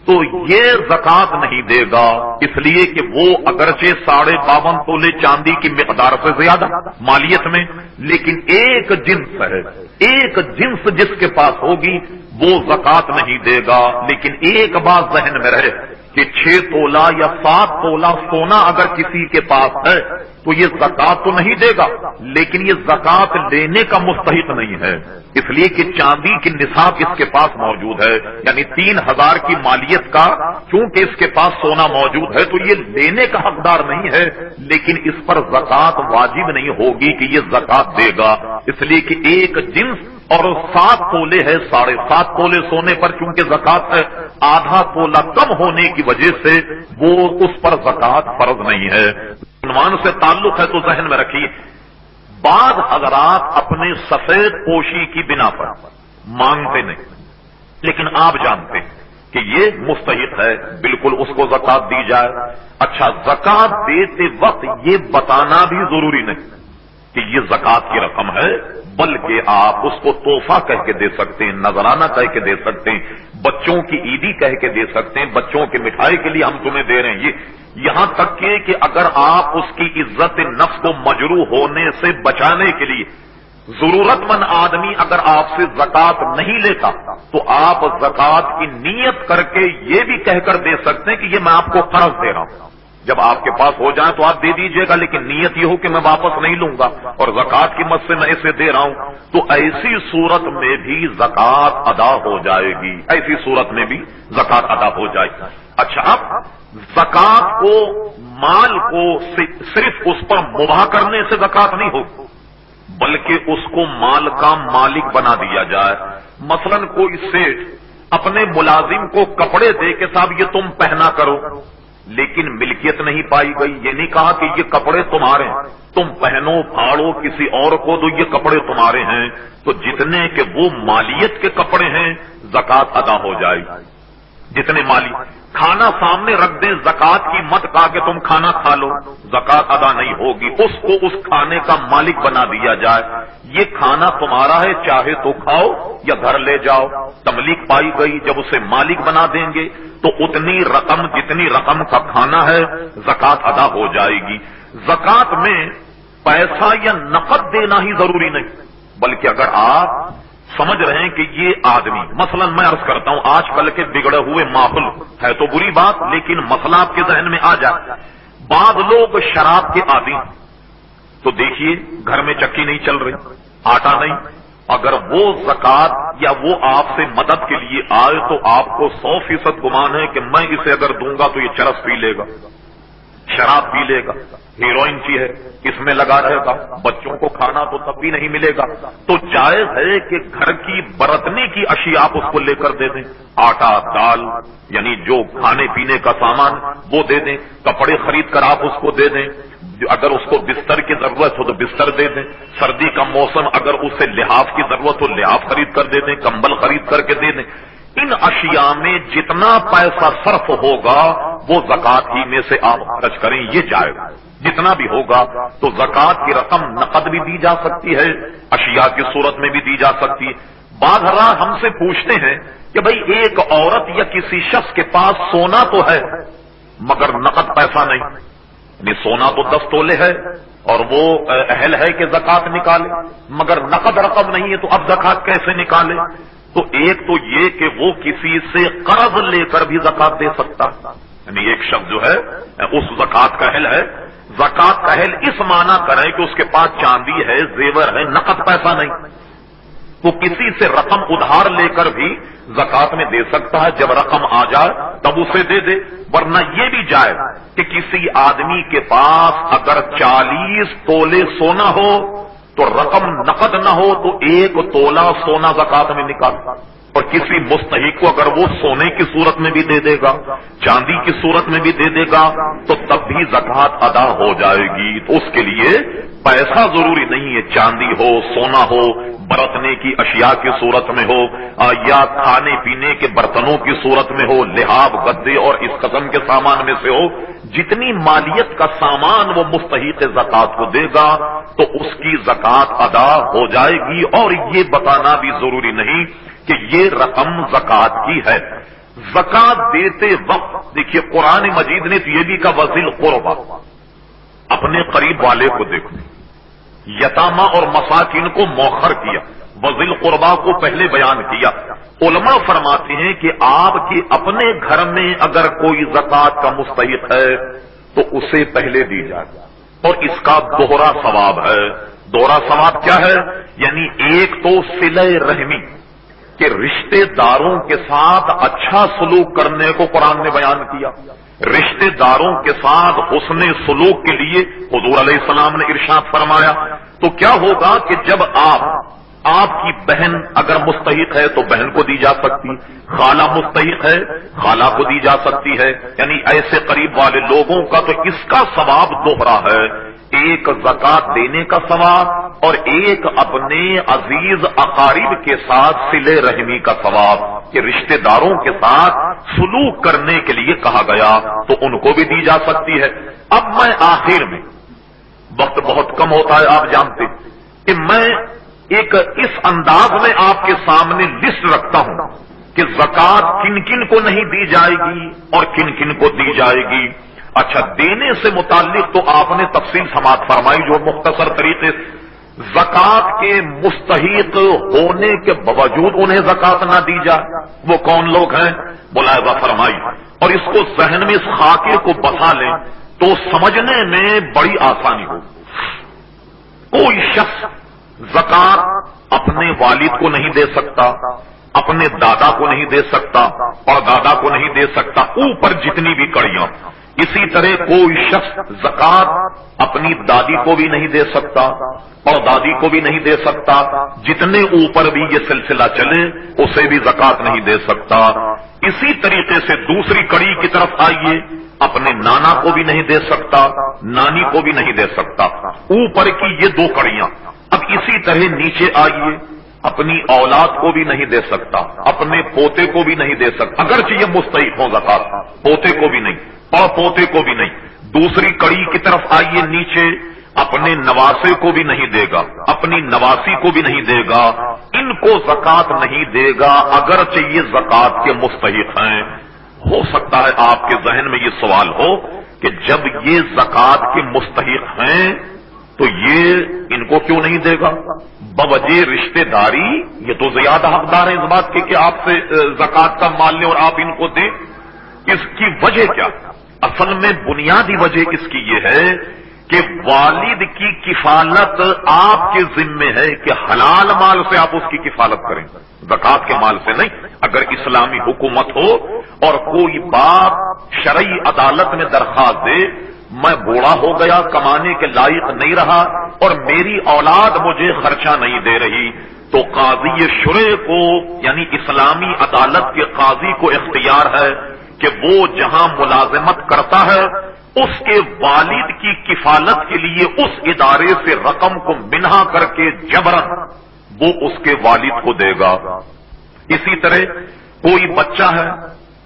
تو یہ زکات نہیں دے گا، اس لیے کہ وہ اگرچہ 52.5 تولے چاندی کی مقدار سے زیادہ مالیت میں، لیکن ایک جنس ہے، ایک جنس جس کے پاس ہوگی وہ زکات نہیں دے گا۔ لیکن ایک بات ذہن میں رہے کہ 6 تولہ یا 7 تولہ سونا اگر کسی کے پاس ہے تو یہ زکات تو نہیں دے گا، لیکن یہ زکات لینے کا مستحق نہیں ہے، اس لیے کہ چاندی کی نصاب اس کے پاس موجود ہے، یعنی 3,000 کی مالیت کا چونکہ اس کے پاس سونا موجود ہے تو یہ لینے کا حقدار نہیں ہے، لیکن اس پر زکات واجب نہیں ہوگی کہ یہ زکات دے گا، اس لیے کہ ایک جنس اور 7 تولے ہے، 7.5 تولے سونے پر چونکہ زکات ہے، آدھا تولہ کم ہونے کی وجہ سے وہ اس پر زکات فرض نہیں ہے۔ عنوان سے تعلق ہے تو ذہن میں رکھیے، بعض حضرات اپنے سفید پوشی کی بنا پر مانگتے نہیں، لیکن آپ جانتے ہیں کہ یہ مستحق ہے، بالکل اس کو زکات دی جائے۔ اچھا، زکات دیتے وقت یہ بتانا بھی ضروری نہیں کہ یہ زکات کی رقم ہے، بلکہ آپ اس کو تحفہ کہہ کے دے سکتے ہیں، نذرانہ کہہ کے دے سکتے ہیں، بچوں کی عیدی کہہ کے دے سکتے ہیں، بچوں کی مٹھائی کے لیے ہم تمہیں دے رہے ہیں، یہاں تک کہ اگر آپ اس کی عزت نفس کو مجروح ہونے سے بچانے کے لیے ضرورت مند آدمی اگر آپ سے زکات نہیں لیتا تو آپ زکات کی نیت کر کے یہ بھی کہہ کر دے سکتے ہیں کہ یہ میں آپ کو قرض دے رہا ہوں، جب آپ کے پاس ہو جائے تو آپ دے دیجئے گا، لیکن نیت یہ ہو کہ میں واپس نہیں لوں گا اور زکات کی مد سے میں اسے دے رہا ہوں، تو ایسی صورت میں بھی زکات ادا ہو جائے گی، ایسی صورت میں بھی زکات ادا ہو جائے گی۔ اچھا، اب زکات کو مال کو صرف اس پر مباح کرنے سے زکات نہیں ہوگی، بلکہ اس کو مال کا مالک بنا دیا جائے۔ مثلا کوئی سیٹ اپنے ملازم کو کپڑے دے کے صاحب یہ تم پہنا کرو، لیکن ملکیت نہیں پائی گئی، یہ نہیں کہا کہ یہ کپڑے تمہارے ہیں، تم پہنو پھاڑو کسی اور کو تو یہ کپڑے تمہارے ہیں، تو جتنے کہ وہ مالیت کے کپڑے ہیں زکات ادا ہو جائے گی، جتنے مالی۔ کھانا سامنے رکھ دیں، زکات کی مت کہا کہ تم کھانا کھا لو، زکات ادا نہیں ہوگی، اس کو اس کھانے کا مالک بنا دیا جائے، یہ کھانا تمہارا ہے، چاہے تو کھاؤ یا گھر لے جاؤ، تملیک پائی گئی، جب اسے مالک بنا دیں گے تو اتنی رقم جتنی رقم کا کھانا ہے زکات ادا ہو جائے گی۔ زکات میں پیسہ یا نقد دینا ہی ضروری نہیں، بلکہ اگر آپ سمجھ رہے ہیں کہ یہ آدمی، مثلا میں عرض کرتا ہوں آج کل کے بگڑے ہوئے ماحول ہے تو بری بات، لیکن مسئلہ آپ کے ذہن میں آ جائے، بعض لوگ شراب کے عادی ہیں، تو دیکھیے گھر میں چکی نہیں چل رہی، آٹا نہیں، اگر وہ زکات یا وہ آپ سے مدد کے لیے آئے تو آپ کو 100% گمان ہے کہ میں اسے اگر دوں گا تو یہ چرس پی لے گا، شراب پی لے گا، ہیروئن کی ہے اس میں لگا رہے گا، بچوں کو کھانا تو تب بھی نہیں ملے گا، تو جائز ہے کہ گھر کی برتنے کی اشیاء آپ اس کو لے کر دے دیں، آٹا دال یعنی جو کھانے پینے کا سامان وہ دے دیں، کپڑے خرید کر آپ اس کو دے دیں، اگر اس کو بستر کی ضرورت ہو تو بستر دے دیں، سردی کا موسم اگر اسے لحاف کی ضرورت ہو لحاف خرید کر دے دیں، کمبل خرید کر کے دے دیں، ان اشیاء میں جتنا پیسہ صرف ہوگا وہ زکات ہی میں سے آپ خرچ کریں، یہ جائے گا، جتنا بھی ہوگا، تو زکات کی رقم نقد بھی دی جا سکتی ہے، اشیاء کی صورت میں بھی دی جا سکتی ہے۔ بعض ہم سے پوچھتے ہیں کہ بھئی ایک عورت یا کسی شخص کے پاس سونا تو ہے مگر نقد پیسہ نہیں، یعنی سونا تو 10 تولے ہے اور وہ اہل ہے کہ زکات نکالے، مگر نقد رقم نہیں ہے، تو اب زکات کیسے نکالے؟ تو ایک تو یہ کہ وہ کسی سے قرض لے کر بھی زکات دے سکتا ہے، یعنی ایک شخص جو ہے اس زکات کا اہل ہے، زکات کا اہل اس معنی کرے کہ اس کے پاس چاندی ہے، زیور ہے، نقد پیسہ نہیں، تو کسی سے رقم ادھار لے کر بھی زکات میں دے سکتا ہے، جب رقم آ جائے تب اسے دے دے۔ ورنہ یہ بھی جائے کہ کسی آدمی کے پاس اگر 40 تولے سونا ہو تو رقم نقد نہ ہو تو 1 تولہ سونا زکات میں نکال، اور کسی مستحق کو اگر وہ سونے کی صورت میں بھی دے دے گا، چاندی کی صورت میں بھی دے دے گا، تو تب بھی زکات ادا ہو جائے گی۔ تو اس کے لیے پیسہ ضروری نہیں ہے، چاندی ہو، سونا ہو، برتنے کی اشیاء کی صورت میں ہو یا کھانے پینے کے برتنوں کی صورت میں ہو، لحاف، گدے اور اس قسم کے سامان میں سے ہو، جتنی مالیت کا سامان وہ مستحق زکات کو دے گا تو اس کی زکات ادا ہو جائے گی۔ اور یہ بتانا بھی ضروری نہیں کہ یہ رقم زکات کی ہے۔ زکات دیتے وقت دیکھیے قرآن مجید نے تو یہ بھی کہا وذی القربی، اپنے قریب والے کو دیکھو، یتامہ اور مساکین کو مؤخر کیا، وذی القربی کو پہلے بیان کیا۔ علماء فرماتے ہیں کہ آپ کے اپنے گھر میں اگر کوئی زکات کا مستحق ہے تو اسے پہلے دی جائے، اور اس کا دوہرا ثواب ہے۔ دوہرا ثواب کیا ہے؟ یعنی ایک تو صلہ رحمی کہ رشتے داروں کے ساتھ اچھا سلوک کرنے کو قرآن نے بیان کیا، رشتے داروں کے ساتھ حسن سلوک کے لیے حضور علیہ السلام نے ارشاد فرمایا۔ تو کیا ہوگا کہ جب آپ کی بہن اگر مستحق ہے تو بہن کو دی جا سکتی، خالہ مستحق ہے خالہ کو دی جا سکتی ہے، یعنی ایسے قریب والے لوگوں کا تو اس کا ثواب دوہرا ہے، ایک زکات دینے کا ثواب اور ایک اپنے عزیز اقارب کے ساتھ صلہ رحمی کا ثواب، کہ رشتے داروں کے ساتھ سلوک کرنے کے لیے کہا گیا تو ان کو بھی دی جا سکتی ہے۔ اب میں آخر میں، وقت بہت کم ہوتا ہے آپ جانتے، کہ میں ایک اس انداز میں آپ کے سامنے لسٹ رکھتا ہوں کہ زکات کن کن کو نہیں دی جائے گی اور کن کن کو دی جائے گی۔ اچھا، دینے سے متعلق تو آپ نے تفصیل سماعت فرمائی، جو مختصر طریقے سے زکات کے مستحق ہونے کے باوجود انہیں زکات نہ دی جائے، وہ کون لوگ ہیں؟ ملاحظہ فرمائی، اور اس کو ذہن میں اس خاکے کو بسا لیں تو سمجھنے میں بڑی آسانی ہو۔ کوئی شخص زکات اپنے والد کو نہیں دے سکتا، اپنے دادا کو نہیں دے سکتا اور دادا کو نہیں دے سکتا، اوپر جتنی بھی کڑیاں۔ اسی طرح کوئی شخص زکات اپنی دادی کو بھی نہیں دے سکتا اور دادی کو بھی نہیں دے سکتا، جتنے اوپر بھی یہ سلسلہ چلے اسے بھی زکات نہیں دے سکتا۔ اسی طریقے سے دوسری کڑی کی طرف آئیے، اپنے نانا کو بھی نہیں دے سکتا، نانی کو بھی نہیں دے سکتا، اوپر کی یہ 2 کڑیاں۔ اب اسی طرح نیچے آئیے، اپنی اولاد کو بھی نہیں دے سکتا، اپنے پوتے کو بھی نہیں دے سکتا، اگرچہ یہ مستحق ہوں زکات، پوتے کو بھی نہیں اور پوتے کو بھی نہیں۔ دوسری کڑی کی طرف آئیے نیچے، اپنے نواسے کو بھی نہیں دے گا، اپنی نواسی کو بھی نہیں دے گا، ان کو زکات نہیں دے گا اگرچہ یہ زکات کے مستحق ہیں۔ ہو سکتا ہے آپ کے ذہن میں یہ سوال ہو کہ جب یہ زکات کے مستحق ہیں تو یہ ان کو کیوں نہیں دے گا؟ بوجہ رشتے داری یہ تو زیادہ حقدار ہیں اس بات کے کہ آپ سے زکات کا مال لیں اور آپ ان کو دیں۔ اس کی وجہ کیا؟ اصل میں بنیادی وجہ اس کی یہ ہے کہ والد کی کفالت آپ کے ذمے ہے کہ حلال مال سے آپ اس کی کفالت کریں، زکات کے مال سے نہیں۔ اگر اسلامی حکومت ہو اور کوئی باپ شرعی عدالت میں درخواست دے، میں بوڑھا ہو گیا، کمانے کے لائق نہیں رہا اور میری اولاد مجھے خرچہ نہیں دے رہی، تو قاضی شرع کو یعنی اسلامی عدالت کے قاضی کو اختیار ہے کہ وہ جہاں ملازمت کرتا ہے اس کے والد کی کفالت کے لیے اس ادارے سے رقم کو منہا کر کے جبرن وہ اس کے والد کو دے گا۔ اسی طرح کوئی بچہ ہے،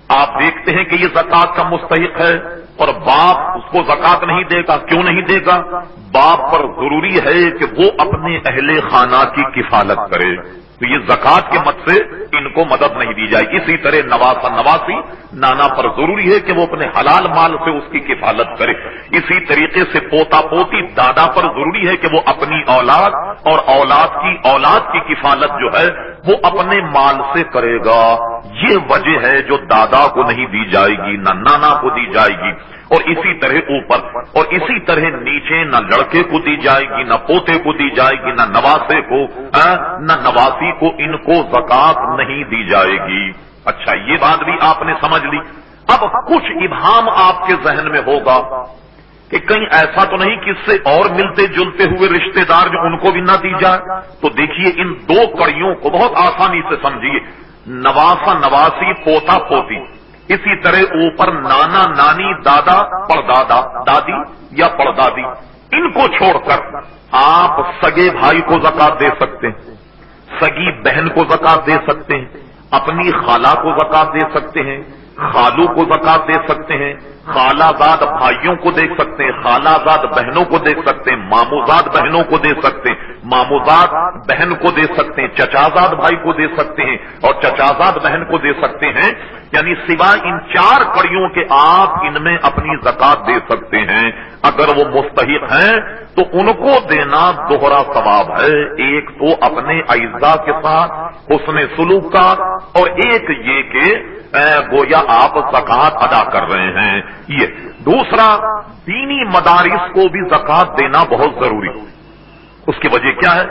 آپ دیکھتے ہیں کہ یہ زکات کا مستحق ہے اور باپ اس کو زکات نہیں دے گا، کیوں نہیں دے گا؟ باپ پر ضروری ہے کہ وہ اپنے اہل خانہ کی کفالت کرے، تو یہ زکات کے مد سے ان کو مدد نہیں دی جائے. اسی طرح نواسا نواسی نانا پر ضروری ہے کہ وہ اپنے حلال مال سے اس کی کفالت کرے. اسی طریقے سے پوتا پوتی دادا پر ضروری ہے کہ وہ اپنی اولاد اور اولاد کی کفالت جو ہے وہ اپنے مال سے کرے گا. یہ وجہ ہے جو دادا کو نہیں دی جائے گی نہ نانا کو دی جائے گی. اور اسی طرح اوپر اور اسی طرح نیچے نہ لڑکے کو دی جائے گی نہ پوتے کو دی جائے گی نہ نواسے کو نہ نواسی کو. ان کو زکات نہیں دی جائے گی. اچھا یہ بات بھی آپ نے سمجھ لی. اب کچھ ابہام آپ کے ذہن میں ہوگا کہ کہیں ایسا تو نہیں کہ اس سے اور ملتے جلتے ہوئے رشتے دار جو ان کو بھی نہ دی جائے. تو دیکھیے ان دو کڑیوں کو بہت آسانی سے سمجھیے. نواسا نواسی پوتا پوتی، اسی طرح اوپر نانا نانی دادا پردادا دادی یا پردادی، ان کو چھوڑ کر آپ سگے بھائی کو زکات دے سکتے ہیں، سگی بہن کو زکات دے سکتے ہیں، اپنی خالہ کو زکات دے سکتے ہیں، خالو کو زکات دے سکتے ہیں، خالہ زاد بھائیوں کو دے سکتے ہیں، خالہ زاد بہنوں کو دے سکتے ہیں، ماموزاد بہنوں کو دے سکتے ہیں، ماموزاد بہن کو دے سکتے ہیں، چچازاد بھائی کو دے سکتے ہیں اور چچازاد بہن کو دے سکتے ہیں. یعنی سوائے ان چار کڑیوں کے آپ ان میں اپنی زکات دے سکتے ہیں. اگر وہ مستحق ہیں تو ان کو دینا دوہرا ثواب ہے. ایک تو اپنے اعزاء کے ساتھ حسن سلوک کا، اور ایک یہ کہ گویا آپ زکات ادا کر رہے ہیں. یہ دوسرا، دینی مدارس کو بھی زکات دینا بہت ضروری. اس کی وجہ کیا ہے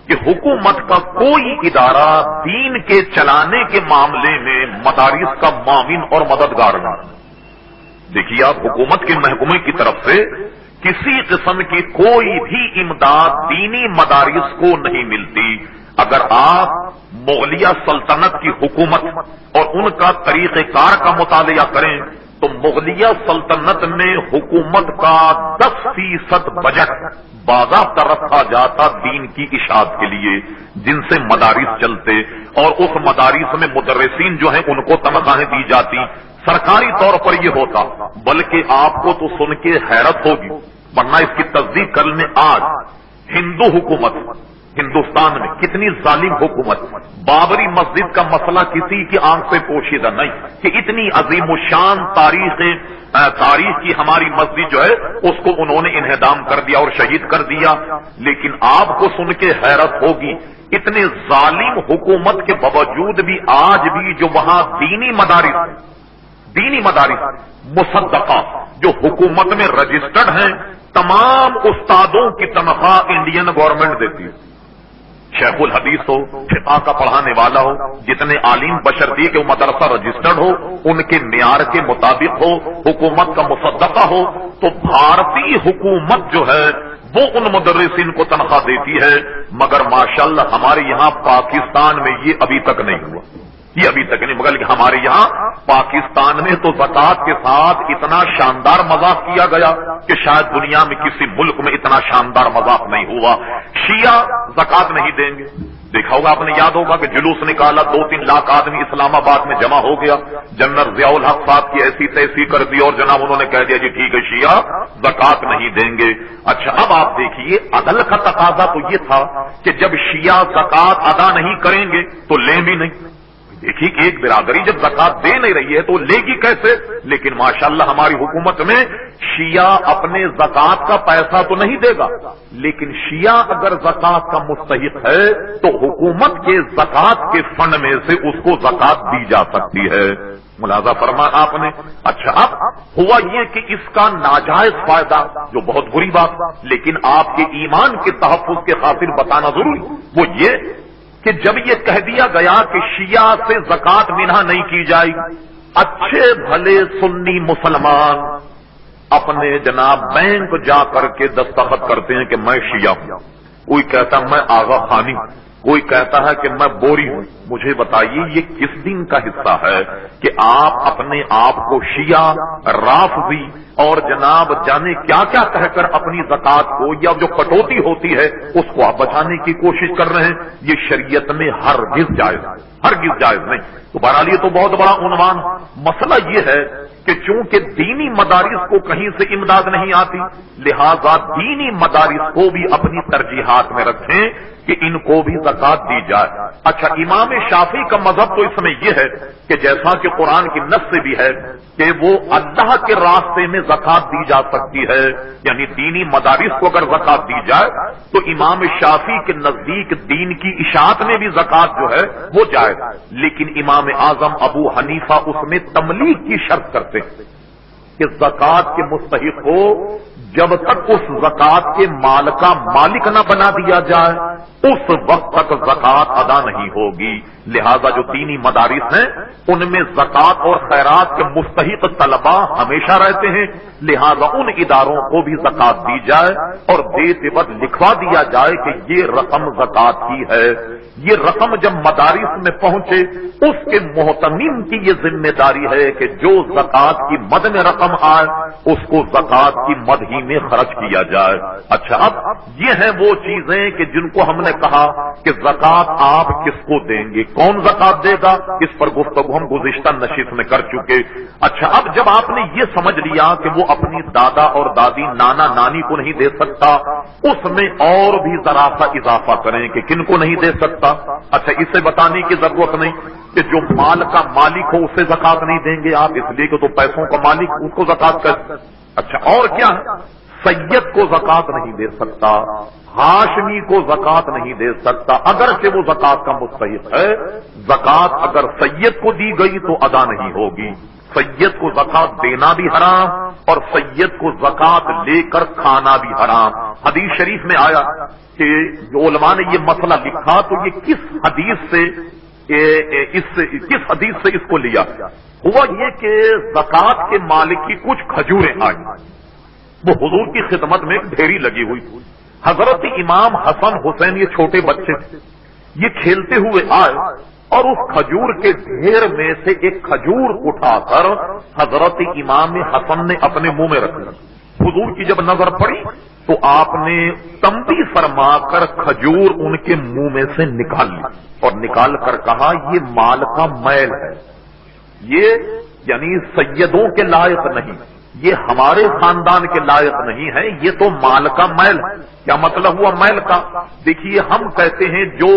کہ حکومت کا کوئی ادارہ دین کے چلانے کے معاملے میں مدارس کا معاون اور مددگار نہ. دیکھیے آپ حکومت کے محکمے کی طرف سے کسی قسم کی کوئی بھی امداد دینی مدارس کو نہیں ملتی. اگر آپ مغلیہ سلطنت کی حکومت اور ان کا طریقہ کار کا مطالعہ کریں تو مغلیہ سلطنت میں حکومت کا 10% بجٹ باضابطہ رکھا جاتا دین کی اشاعت کے لیے، جن سے مدارس چلتے، اور اس مدارس میں مدرسین جو ہیں ان کو تنخواہیں دی جاتی. سرکاری طور پر یہ ہوتا، بلکہ آپ کو تو سن کے حیرت ہوگی، ورنہ اس کی تصدیق کر لیں. آج ہندو حکومت ہندوستان میں کتنی ظالم حکومت. بابری مسجد کا مسئلہ کسی کی آنکھ سے پوشیدہ نہیں کہ اتنی عظیم الشان تاریخ کی ہماری مسجد جو ہے اس کو انہوں نے انہدام کر دیا اور شہید کر دیا. لیکن آپ کو سن کے حیرت ہوگی، اتنے ظالم حکومت کے باوجود بھی آج بھی جو وہاں دینی مدارس مصدقہ جو حکومت میں رجسٹرڈ ہیں، تمام استادوں کی تنخواہ انڈین گورنمنٹ دیتی ہے. شیخ الحدیث ہو، فقہ کا پڑھانے والا ہو، جتنے عالم بشرطیے کہ وہ مدرسہ رجسٹرڈ ہو، ان کے معیار کے مطابق ہو، حکومت کا مصدقہ ہو، تو بھارتی حکومت جو ہے وہ ان مدرسین کو تنخواہ دیتی ہے. مگر ماشاءاللہ ہمارے یہاں پاکستان میں یہ ابھی تک نہیں ہوا. یہ ابھی تک نہیں، مگر ہمارے یہاں پاکستان میں تو زکات کے ساتھ اتنا شاندار مذاق کیا گیا کہ شاید دنیا میں کسی ملک میں اتنا شاندار مذاق نہیں ہوا. شیعہ زکات نہیں دیں گے. دیکھا ہوگا آپ نے، یاد ہوگا کہ جلوس نکالا، 2-3 لاکھ آدمی اسلام آباد میں جمع ہو گیا. جنرل ضیاء الحق صاحب کی ایسی تیسی کر دی اور جناب انہوں نے کہہ دیا جی ٹھیک ہے شیعہ زکات نہیں دیں گے. اچھا اب آپ دیکھیے عدل کا تقاضا تو یہ تھا کہ جب شیعہ زکات ادا نہیں کریں گے تو لیں بھی نہیں. دیکھیے کہ ایک برادری جب زکات دے نہیں رہی ہے تو لے گی کیسے؟ لیکن ماشاءاللہ ہماری حکومت میں شیعہ اپنے زکات کا پیسہ تو نہیں دے گا، لیکن شیعہ اگر زکات کا مستحق ہے تو حکومت کے زکات کے فنڈ میں سے اس کو زکات دی جا سکتی ہے. ملاحظہ فرمایا آپ نے. اچھا اب ہوا یہ کہ اس کا ناجائز فائدہ، جو بہت بری بات، لیکن آپ کے ایمان کے تحفظ کے خاطر بتانا ضروری، وہ یہ کہ جب یہ کہہ دیا گیا کہ شیعہ سے زکات منع نہیں کی جائے گی، اچھے بھلے سنی مسلمان اپنے جناب بینک جا کر کے دستخط کرتے ہیں کہ میں شیعہ ہوں. کوئی کہتا میں آغا خانی، کوئی کہتا ہے کہ میں بوری ہوں. مجھے بتائیے یہ کس دن کا حصہ ہے کہ آپ اپنے آپ کو شیعہ، رافضی اور جناب جانے کیا کیا کہہ کر اپنی زکات کو یا جو کٹوتی ہوتی ہے اس کو آپ بچانے کی کوشش کر رہے ہیں؟ یہ شریعت میں ہرگز جائز نہیں. تو بہرحال یہ تو بہت بڑا عنوان. مسئلہ یہ ہے کہ چونکہ دینی مدارس کو کہیں سے امداد نہیں آتی، لہذا دینی مدارس کو بھی اپنی ترجیحات میں رکھیں کہ ان کو بھی زکات دی جائے۔ اچھا، امام شافعی کا مذہب تو اس میں یہ ہے کہ جیسا کہ قرآن کی نص سے بھی ہے کہ وہ اللہ کے راستے میں زکات دی جا سکتی ہے، یعنی دینی مدارس کو اگر زکات دی جائے تو امام شافعی کے نزدیک دین کی اشاعت میں بھی زکات جو ہے وہ جائز، لیکن امام اعظم ابو حنیفہ اس میں تملیغ کی شرط کرتے ہیں کہ زکات کے مستحق ہو جب تک اس زکات کے مال کا مالک نہ بنا دیا جائے اس وقت تک زکات ادا نہیں ہوگی۔ لہذا جو دینی مدارس ہیں ان میں زکات اور خیرات کے مستحق طلباء ہمیشہ رہتے ہیں، لہذا ان اداروں کو بھی زکات دی جائے اور دیتے وقت لکھوا دیا جائے کہ یہ رقم زکات کی ہے۔ یہ رقم جب مدارس میں پہنچے اس کے محتمین کی یہ ذمہ داری ہے کہ جو زکات کی مد میں رقم آئے اس کو زکات کی مد ہی میں خرچ کیا جائے۔ اچھا، اب یہ ہیں وہ چیزیں کہ جن کو ہم نے کہا کہ زکات آپ کس کو دیں گے، کون زکات دے گا، اس پر گفتگو ہم گزشتہ نشست میں کر چکے۔ اچھا، اب جب آپ نے یہ سمجھ لیا کہ وہ اپنی دادا اور دادی، نانا نانی کو نہیں دے سکتا، اس میں اور بھی ذرا سا اضافہ کریں کہ کن کو نہیں دے سکتا۔ اچھا، اسے بتانے کی ضرورت نہیں کہ جو مال کا مالک ہو اسے زکات نہیں دیں گے آپ، اس لیے کہ تو پیسوں کا مالک اس کو زکات کر۔ اچھا، اور کیا ہے؟ سید کو زکات نہیں دے سکتا، ہاشمی کو زکات نہیں دے سکتا، اگرچہ وہ زکات کا مستحق ہے۔ زکات اگر سید کو دی گئی تو ادا نہیں ہوگی، سید کو زکات دینا بھی حرام اور سید کو زکات لے کر کھانا بھی حرام۔ حدیث شریف میں آیا کہ جو علماء نے یہ مسئلہ لکھا تو یہ کس حدیث سے اس کو لیا؟ ہوا یہ کہ زکات کے مالک کی کچھ کھجوریں آئی، وہ حضور کی خدمت میں ایک ڈھیری لگی ہوئی۔ حضرت امام حسن حسین یہ چھوٹے بچے تھے، یہ کھیلتے ہوئے آئے اور اس کھجور کے ڈھیر میں سے ایک کھجور اٹھا کر حضرت امام حسن نے اپنے منہ میں رکھ لی۔ حضور کی جب نظر پڑی تو آپ نے تنبیہ فرما کر کھجور ان کے منہ میں سے نکال لی اور نکال کر کہا یہ مال کا میل ہے، یہ یعنی سیدوں کے لائق نہیں، یہ ہمارے خاندان کے لائق نہیں ہے، یہ تو مال کا میل ہے۔ کیا مطلب ہوا میل کا؟ دیکھیے، ہم کہتے ہیں جو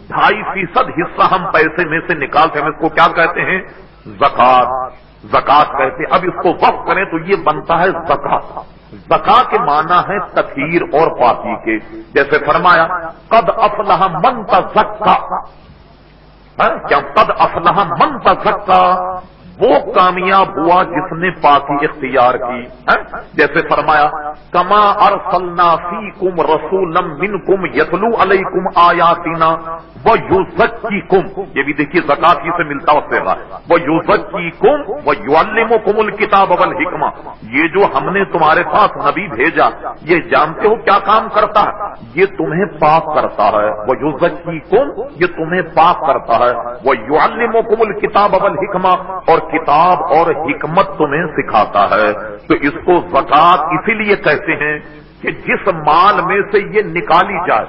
2.5% حصہ ہم پیسے میں سے نکالتے ہیں ہم اس کو کیا کہتے ہیں؟ زکات۔ زکات کہتے ہیں۔ اب اس کو وقف کریں تو یہ بنتا ہے زکات۔ زکات کے معنی ہے تطہیر اور پاکی کے، جیسے فرمایا قد افلح من تزکا، کیا قد افلح من تزکا، وہ کامیاب ہوا جس نے پاکی اختیار کی۔ جیسے فرمایا کما ارسلنا فیکم رسولا منکم یتلو علیکم آیاتنا ویزکیکم، یہ بھی دیکھیے زکات کی سے ملتا ہوا صیغہ، ویزکیکم ویعلمکم الکتاب والحکمہ، یہ جو ہم نے تمہارے پاس نبی بھیجا یہ جانتے ہو کیا کام کرتا ہے؟ یہ تمہیں پاک کرتا ہے، ویزکیکم یہ تمہیں پاک کرتا ہے، ویعلمکم الکتاب والحکمہ اور کتاب اور حکمت تمہیں سکھاتا ہے۔ تو اس کو زکات اسی لیے کہتے ہیں کہ جس مال میں سے یہ نکالی جائے،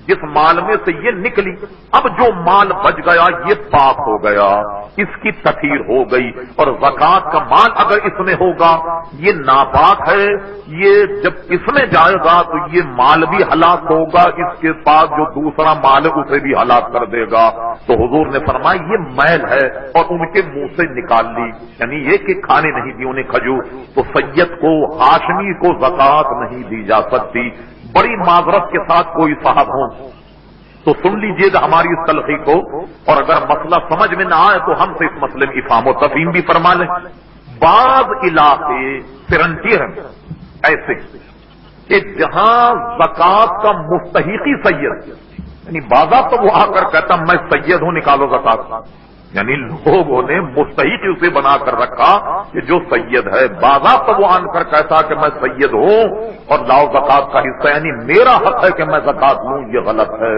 جس مال میں سے یہ نکلی، اب جو مال بچ گیا یہ پاک ہو گیا، اس کی تطہیر ہو گئی۔ اور زکات کا مال اگر اس میں ہوگا یہ ناپاک ہے، یہ جب اس میں جائے گا تو یہ مال بھی ہلاک ہوگا، اس کے پاس جو دوسرا مال ہے اسے بھی ہلاک کر دے گا۔ تو حضور نے فرمایا یہ میل ہے اور ان کے منہ سے نکال لی، یعنی یہ کہ کھانے نہیں دی انہیں کھجور۔ تو سید کو، ہاشمی کو زکات نہیں دی جا سکتی۔ بڑی معذرت کے ساتھ کوئی صاحب ہوں تو سن لیجئے گا ہماری اس تلخی کو، اور اگر مسئلہ سمجھ میں نہ آئے تو ہم سے اس مسئلے میں افہام و تفہیم بھی فرما لیں۔ بعض علاقے فرنٹیئر ایسے کہ جہاں زکات کا مستحقی سید، یعنی باضابطہ وہ آ کر کہتا میں سید ہوں نکالو زکات، یعنی لوگوں نے مستحق اسے بنا کر رکھا کہ جو سید ہے، باضابطہ وہ آن کر کہتا کہ میں سید ہوں اور لاؤ زکات کا حصہ، یعنی میرا حق ہے کہ میں زکات لوں، یہ غلط ہے۔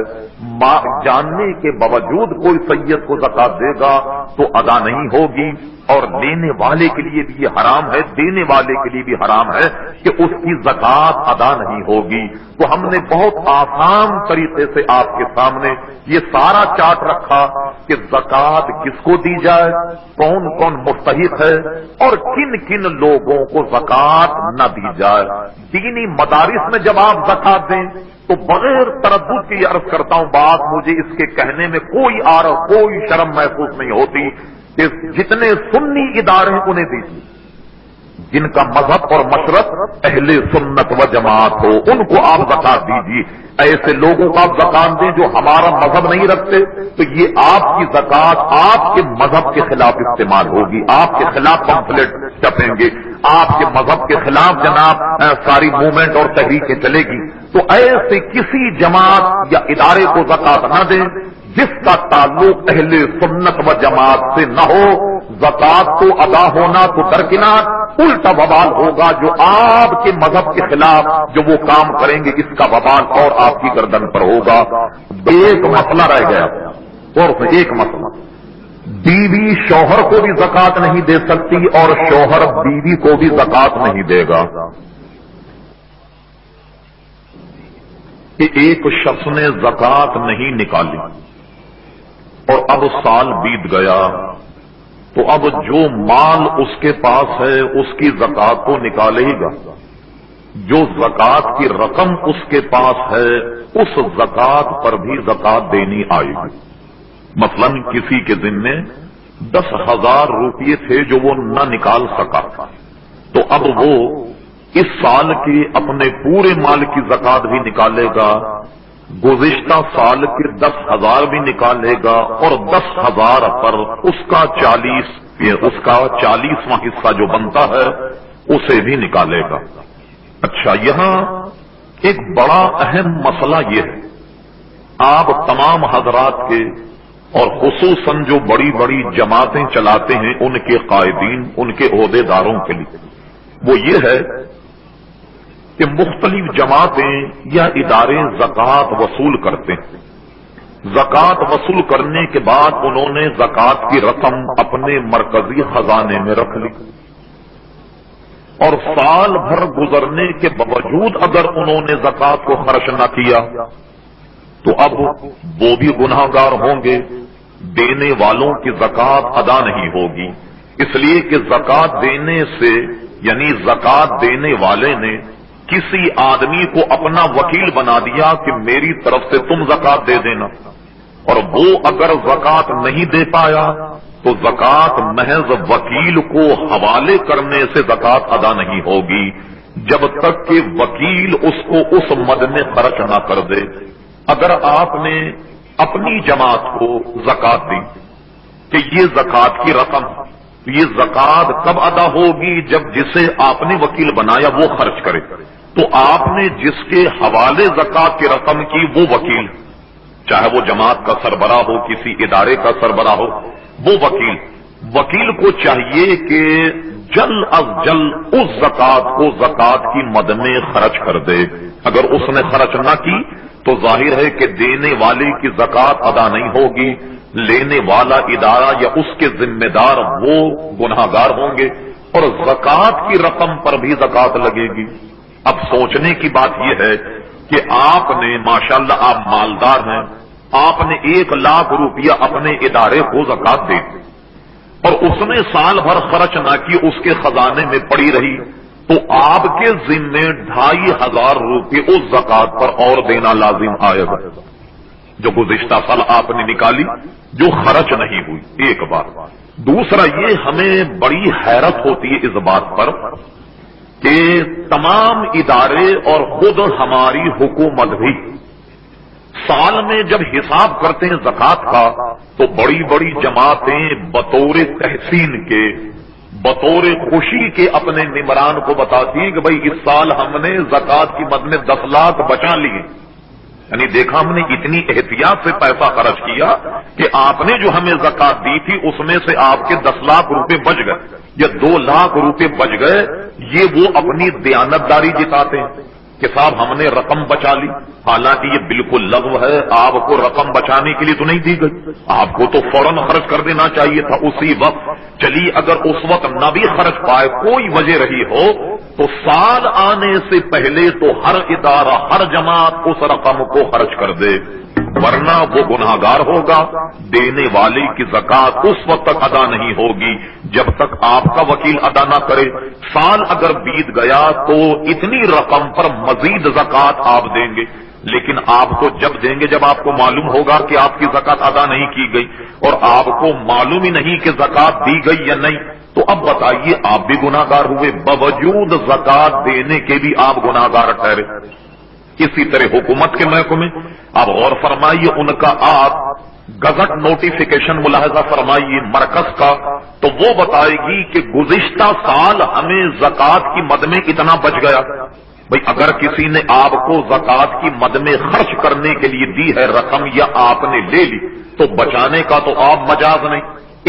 جاننے کے باوجود کوئی سید کو زکات دے گا تو ادا نہیں ہوگی، اور لینے والے کے لیے بھی یہ حرام ہے، دینے والے کے لیے بھی حرام ہے کہ اس کی زکات ادا نہیں ہوگی۔ تو ہم نے بہت آسان طریقے سے آپ کے سامنے یہ سارا چارٹ رکھا کہ زکات کس کو دی جائے، کون کون مستحق ہے اور کن کن لوگوں کو زکات نہ دی جائے۔ دینی مدارس میں جب آپ زکات دیں تو بغیر تردد کی عرض کرتا ہوں بات، مجھے اس کے کہنے میں کوئی شرم محسوس نہیں ہوتی کہ جتنے سنی ادارے ہیں انہیں دیجیے، جن کا مذہب اور مشرت اہل سنت و جماعت ہو، ان کو آپ زکات دیجیے۔ ایسے لوگوں کو آپ زکات دیں جو ہمارا مذہب نہیں رکھتے، تو یہ آپ کی زکات آپ کے مذہب کے خلاف استعمال ہوگی، آپ کے خلاف پمفلٹ چھپیں گے، آپ کے مذہب کے خلاف جناب ساری موومنٹ اور تحریکیں چلے گی۔ تو ایسے کسی جماعت یا ادارے کو زکات نہ دیں جس کا تعلق اہل سنت و جماعت سے نہ ہو۔ زکات کو ادا ہونا تو درکنار، الٹا وبال ہوگا جو آپ کے مذہب کے خلاف جو وہ کام کریں گے، اس کا وبال اور آپ کی گردن پر ہوگا۔ ایک مسئلہ رہ گیا، اور ایک مسئلہ، بیوی شوہر کو بھی زکات نہیں دے سکتی اور شوہر بیوی کو بھی زکات نہیں دے گا۔ کہ ایک شخص نے زکات نہیں نکالی اور اب سال بیت گیا، تو اب جو مال اس کے پاس ہے اس کی زکات تو نکالے ہی گا، جو زکات کی رقم اس کے پاس ہے اس زکات پر بھی زکات دینی آئے گی۔ مثلا کسی کے ذمے 10,000 روپے تھے جو وہ نہ نکال سکا، تو اب وہ اس سال کی اپنے پورے مال کی زکات بھی نکالے گا، گزشتہ سال کے 10,000 بھی نکالے گا، اور 10,000 پر اس کا 40واں حصہ جو بنتا ہے اسے بھی نکالے گا۔ اچھا، یہاں ایک بڑا اہم مسئلہ یہ ہے، آپ تمام حضرات کے اور خصوصاً جو بڑی بڑی جماعتیں چلاتے ہیں ان کے قائدین، ان کے عہدے داروں کے لیے وہ یہ ہے کہ مختلف جماعتیں یا ادارے زکوٰۃ وصول کرتے ہیں، زکوٰۃ وصول کرنے کے بعد انہوں نے زکوٰۃ کی رقم اپنے مرکزی خزانے میں رکھ لی، اور سال بھر گزرنے کے باوجود اگر انہوں نے زکوٰۃ کو خرچ نہ کیا تو اب وہ بھی گناہگار ہوں گے، دینے والوں کی زکوٰۃ ادا نہیں ہوگی، اس لیے کہ زکوٰۃ دینے سے یعنی زکوٰۃ دینے والے نے کسی آدمی کو اپنا وکیل بنا دیا کہ میری طرف سے تم زکوٰۃ دے دینا، اور وہ اگر زکوٰۃ نہیں دے پایا تو زکوٰۃ محض وکیل کو حوالے کرنے سے زکوٰۃ ادا نہیں ہوگی جب تک کہ وکیل اس کو اس مد میں خرچ نہ کر دے۔ اگر آپ نے اپنی جماعت کو زکوٰۃ دی کہ یہ زکوٰۃ کی رقم، یہ زکوٰۃ کب ادا ہوگی؟ جب جسے آپ نے وکیل بنایا وہ خرچ کرے، تو آپ نے جس کے حوالے زکوٰۃ کی رقم کی وہ وکیل، چاہے وہ جماعت کا سربراہ ہو، کسی ادارے کا سربراہ ہو، وہ وکیل کو چاہیے کہ جلد از جلد اس زکوٰۃ کو زکوٰۃ کی مد میں خرچ کر دے۔ اگر اس نے خرچ نہ کی تو ظاہر ہے کہ دینے والے کی زکوٰۃ ادا نہیں ہوگی، لینے والا ادارہ یا اس کے ذمہ دار وہ گناہگار ہوں گے، اور زکوٰۃ کی رقم پر بھی زکوٰۃ لگے گی۔ اب سوچنے کی بات یہ ہے کہ آپ نے ماشاءاللہ آپ مالدار ہیں، آپ نے 1,00,000 روپیہ اپنے ادارے کو زکوٰۃ دے دی اور اس نے سال بھر خرچ نہ کی، اس کے خزانے میں پڑی رہی، تو آپ کے ذمے 2,500 روپے اس زکوٰۃ پر اور دینا لازم آئے گا جو گزشتہ سال آپ نے نکالی، جو خرچ نہیں ہوئی۔ ایک بات، دوسرا یہ ہمیں بڑی حیرت ہوتی ہے اس بات پر کہ تمام ادارے اور خود ہماری حکومت بھی سال میں جب حساب کرتے ہیں زکوٰۃ کا تو بڑی بڑی جماعتیں بطور تحسین کے، بطور خوشی کے اپنے ممبران کو بتاتی ہیں کہ بھائی اس سال ہم نے زکوٰۃ کی مد میں 10 لاکھ بچا لیے، یعنی دیکھا ہم نے اتنی احتیاط سے پیسہ خرچ کیا کہ آپ نے جو ہمیں زکوٰۃ دی تھی اس میں سے آپ کے 10 لاکھ روپے بچ گئے یا 2 لاکھ روپے بچ گئے۔ یہ وہ اپنی دیانتداری جتاتے ہیں کہ صاحب ہم نے رقم بچا لی، حالانکہ یہ بالکل لغو ہے، آپ کو رقم بچانے کے لیے تو نہیں دی گئی، آپ کو تو فوراً خرچ کر دینا چاہیے تھا اسی وقت۔ چلیے اگر اس وقت نہ بھی خرچ پائے، کوئی وجہ رہی ہو، تو سال آنے سے پہلے تو ہر ادارہ ہر جماعت اس رقم کو خرچ کر دے، ورنہ وہ گناہگار ہوگا۔ دینے والے کی زکوٰۃ اس وقت تک ادا نہیں ہوگی جب تک آپ کا وکیل ادا نہ کرے۔ سال اگر بیت گیا تو اتنی رقم پر مزید زکوٰۃ آپ دیں گے، لیکن آپ کو جب دیں گے جب آپ کو معلوم ہوگا کہ آپ کی زکات ادا نہیں کی گئی اور آپ کو معلوم ہی نہیں کہ زکات دی گئی یا نہیں، تو اب بتائیے آپ بھی گناہگار ہوئے، باوجود زکات دینے کے بھی آپ گناہگار ٹھہرے۔ اسی طرح حکومت کے محکمے آپ غور فرمائیے، ان کا آپ گزٹ نوٹیفیکیشن ملاحظہ فرمائیے مرکز کا، تو وہ بتائے گی کہ گزشتہ سال ہمیں زکات کی مد میں اتنا بچ گیا۔ بھئی اگر کسی نے آپ کو زکات کی مد میں خرچ کرنے کے لیے دی ہے رقم یا آپ نے لے لی تو بچانے کا تو آپ مجاز نہیں۔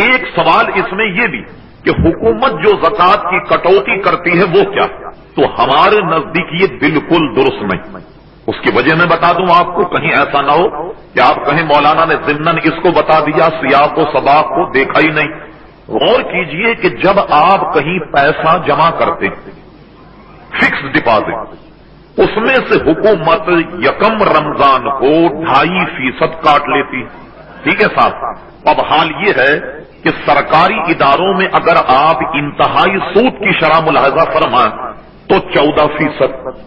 ایک سوال اس میں یہ بھی کہ حکومت جو زکات کی کٹوتی کرتی ہے وہ کیا، تو ہمارے نزدیک یہ بالکل درست نہیں۔ اس کی وجہ میں بتا دوں آپ کو، کہیں ایسا نہ ہو کہ آپ کہیں مولانا نے ضمناً اس کو بتا دیا، سیاق و سباق کو دیکھا ہی نہیں۔ غور کیجئے کہ جب آپ کہیں پیسہ جمع کرتے فکس ڈپازٹ، اس میں سے حکومت یکم رمضان کو 2.5% کاٹ لیتی، ٹھیک ہے صاحب۔ اب حال یہ ہے کہ سرکاری اداروں میں اگر آپ انتہائی سود کی شرح ملاحظہ فرمائیں تو 14%،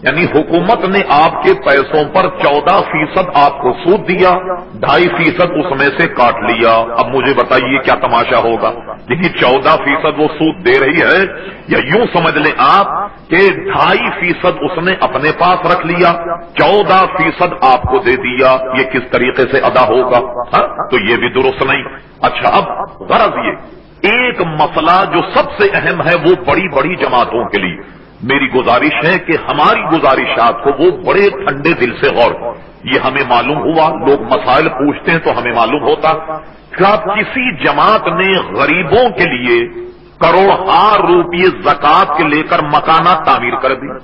یعنی حکومت نے آپ کے پیسوں پر 14% آپ کو سود دیا، 2.5% اس میں سے کاٹ لیا۔ اب مجھے بتائیے کیا تماشا ہوگا؟ لیکن 14% وہ سود دے رہی ہے، یا یوں سمجھ لیں آپ کہ 2.5% اس نے اپنے پاس رکھ لیا، 14% آپ کو دے دیا، یہ کس طریقے سے ادا ہوگا؟ تو یہ بھی درست نہیں۔ اچھا اب غرض یہ ایک مسئلہ جو سب سے اہم ہے وہ بڑی بڑی جماعتوں کے لیے میری گزارش ہے کہ ہماری گزارشات کو وہ بڑے ٹھنڈے دل سے غور، یہ ہمیں معلوم ہوا، لوگ مسائل پوچھتے ہیں تو ہمیں معلوم ہوتا کہ کسی جماعت نے غریبوں کے لیے کروڑہار روپے زکات کے لے کر مکانات تعمیر کر دی۔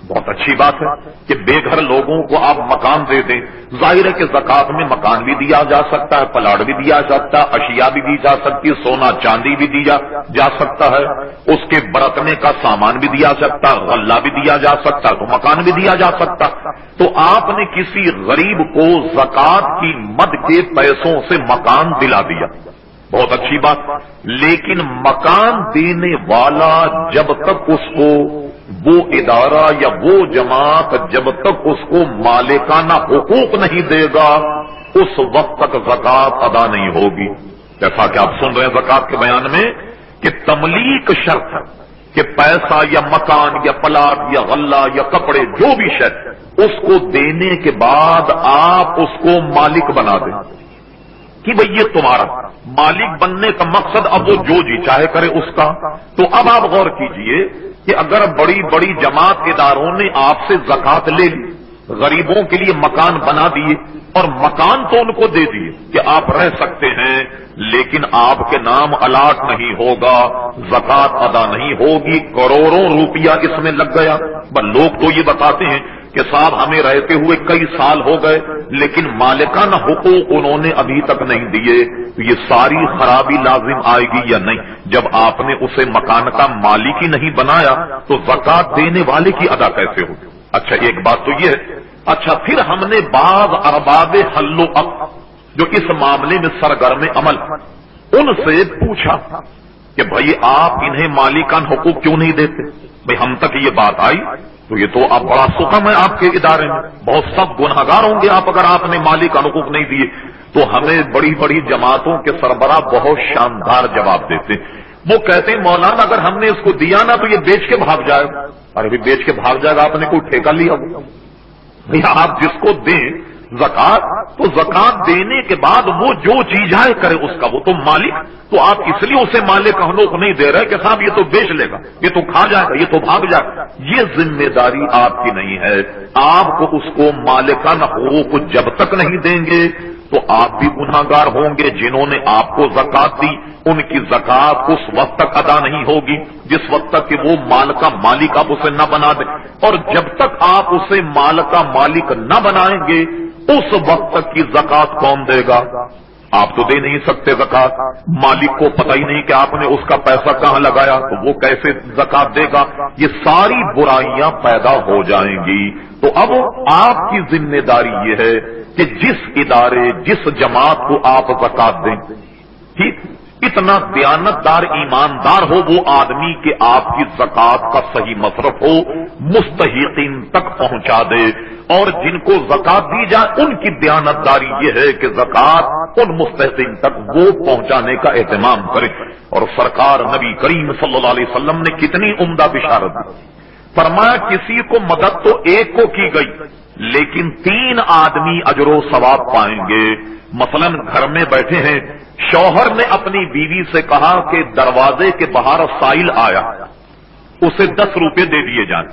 بہت اچھی بات ہے کہ بے گھر لوگوں کو آپ مکان دے دیں، ظاہر ہے کہ زکات میں مکان بھی دیا جا سکتا ہے، پلاٹ بھی دیا جاتا ہے، اشیاء بھی دی جا سکتی ہے، سونا چاندی بھی دیا جا سکتا ہے، اس کے برتنے کا سامان بھی دیا سکتا ہے، غلہ بھی دیا جا سکتا ہے، تو مکان بھی دیا جا سکتا۔ تو آپ نے کسی غریب کو زکات کی مد کے پیسوں سے مکان دلا دیا، بہت اچھی بات، لیکن مکان دینے والا جب تک اس کو وہ ادارہ یا وہ جماعت جب تک اس کو مالکانہ حقوق نہیں دے گا اس وقت تک زکات ادا نہیں ہوگی۔ جیسا کہ آپ سن رہے ہیں زکات کے بیان میں کہ تملیک شرط ہے کہ پیسہ یا مکان یا پلاٹ یا غلہ یا کپڑے جو بھی شے اس کو دینے کے بعد آپ اس کو مالک بنا دیں کہ بھئی یہ تمہارا۔ مالک بننے کا مقصد اب وہ جو جی چاہے کرے اس کا۔ تو اب آپ غور کیجئے کہ اگر بڑی بڑی جماعت اداروں نے آپ سے زکات لے لی، غریبوں کے لیے مکان بنا دیے اور مکان تو ان کو دے دیے کہ آپ رہ سکتے ہیں، لیکن آپ کے نام الاٹ نہیں ہوگا، زکات ادا نہیں ہوگی، کروڑوں روپیہ اس میں لگ گیا۔ بس لوگ تو یہ بتاتے ہیں کہ صاحب ہمیں رہتے ہوئے کئی سال ہو گئے لیکن مالکانہ حقوق انہوں نے ابھی تک نہیں دیے، تو یہ ساری خرابی لازم آئے گی یا نہیں؟ جب آپ نے اسے مکان کا مالک ہی نہیں بنایا تو زکات دینے والے کی ادا کیسے ہوگی؟ اچھا ایک بات تو یہ ہے۔ اچھا پھر ہم نے بعض ارباب حل و عقد جو اس معاملے میں سرگرم عمل ان سے پوچھا کہ بھائی آپ انہیں مالکان حقوق کیوں نہیں دیتے؟ بھائی ہم تک یہ بات آئی تو یہ تو اب بڑا سکم ہے آپ کے ادارے میں، بہت سخت گنہگار ہوں گے آپ اگر آپ نے مالکان حقوق نہیں دیے۔ تو ہمیں بڑی بڑی جماعتوں کے سربراہ بہت شاندار جواب دیتے، وہ کہتے ہیں مولانا اگر ہم نے اس کو دیا نا تو یہ بیچ کے بھاگ جائے گا۔ ارے بیچ کے بھاگ جائے گا، آپ نے کوئی ٹھیکہ لیا ہو؟ آپ جس کو دیں زکات تو زکات دینے کے بعد وہ جو چیز ہے کرے اس کا، وہ تو مالک، تو آپ اس لیے اسے مالک حقوق نہیں دے رہے کہ صاحب یہ تو بیچ لے گا، یہ تو کھا جائے گا، یہ تو بھاگ جائے گا۔ یہ ذمہ داری آپ کی نہیں ہے۔ آپ کو اس کو مالکانہ حقوق جب تک نہیں دیں گے تو آپ بھی گنہگار ہوں گے۔ جنہوں نے آپ کو زکات دی ان کی زکات اس وقت تک ادا نہیں ہوگی جس وقت تک کہ وہ مال کا مالک آپ اسے نہ بنا دیں، اور جب تک آپ اسے مال کا مالک نہ بنائیں گے اس وقت تک کی زکات کون دے گا؟ آپ تو دے نہیں سکتے زکات، مالک کو پتہ ہی نہیں کہ آپ نے اس کا پیسہ کہاں لگایا تو وہ کیسے زکات دے گا؟ یہ ساری برائیاں پیدا ہو جائیں گی۔ تو اب آپ کی ذمہ داری یہ ہے کہ جس ادارے جس جماعت کو آپ زکات دیں، ٹھیک، اتنا دیانتدار ایماندار ہو وہ آدمی کہ آپ کی زکات کا صحیح مصرف ہو، مستحقین تک پہنچا دے، اور جن کو زکات دی جائے ان کی دیانتداری یہ ہے کہ زکات ان مستحقین تک وہ پہنچانے کا اہتمام کرے۔ اور سرکار نبی کریم صلی اللہ علیہ وسلم نے کتنی عمدہ بشارت دی، فرمایا کسی کو مدد تو ایک کو کی گئی لیکن 3 آدمی اجر و ثواب پائیں گے۔ مثلا گھر میں بیٹھے ہیں، شوہر نے اپنی بیوی سے کہا کہ دروازے کے باہر سائل آیا، اسے 10 روپے دے دیے جائیں۔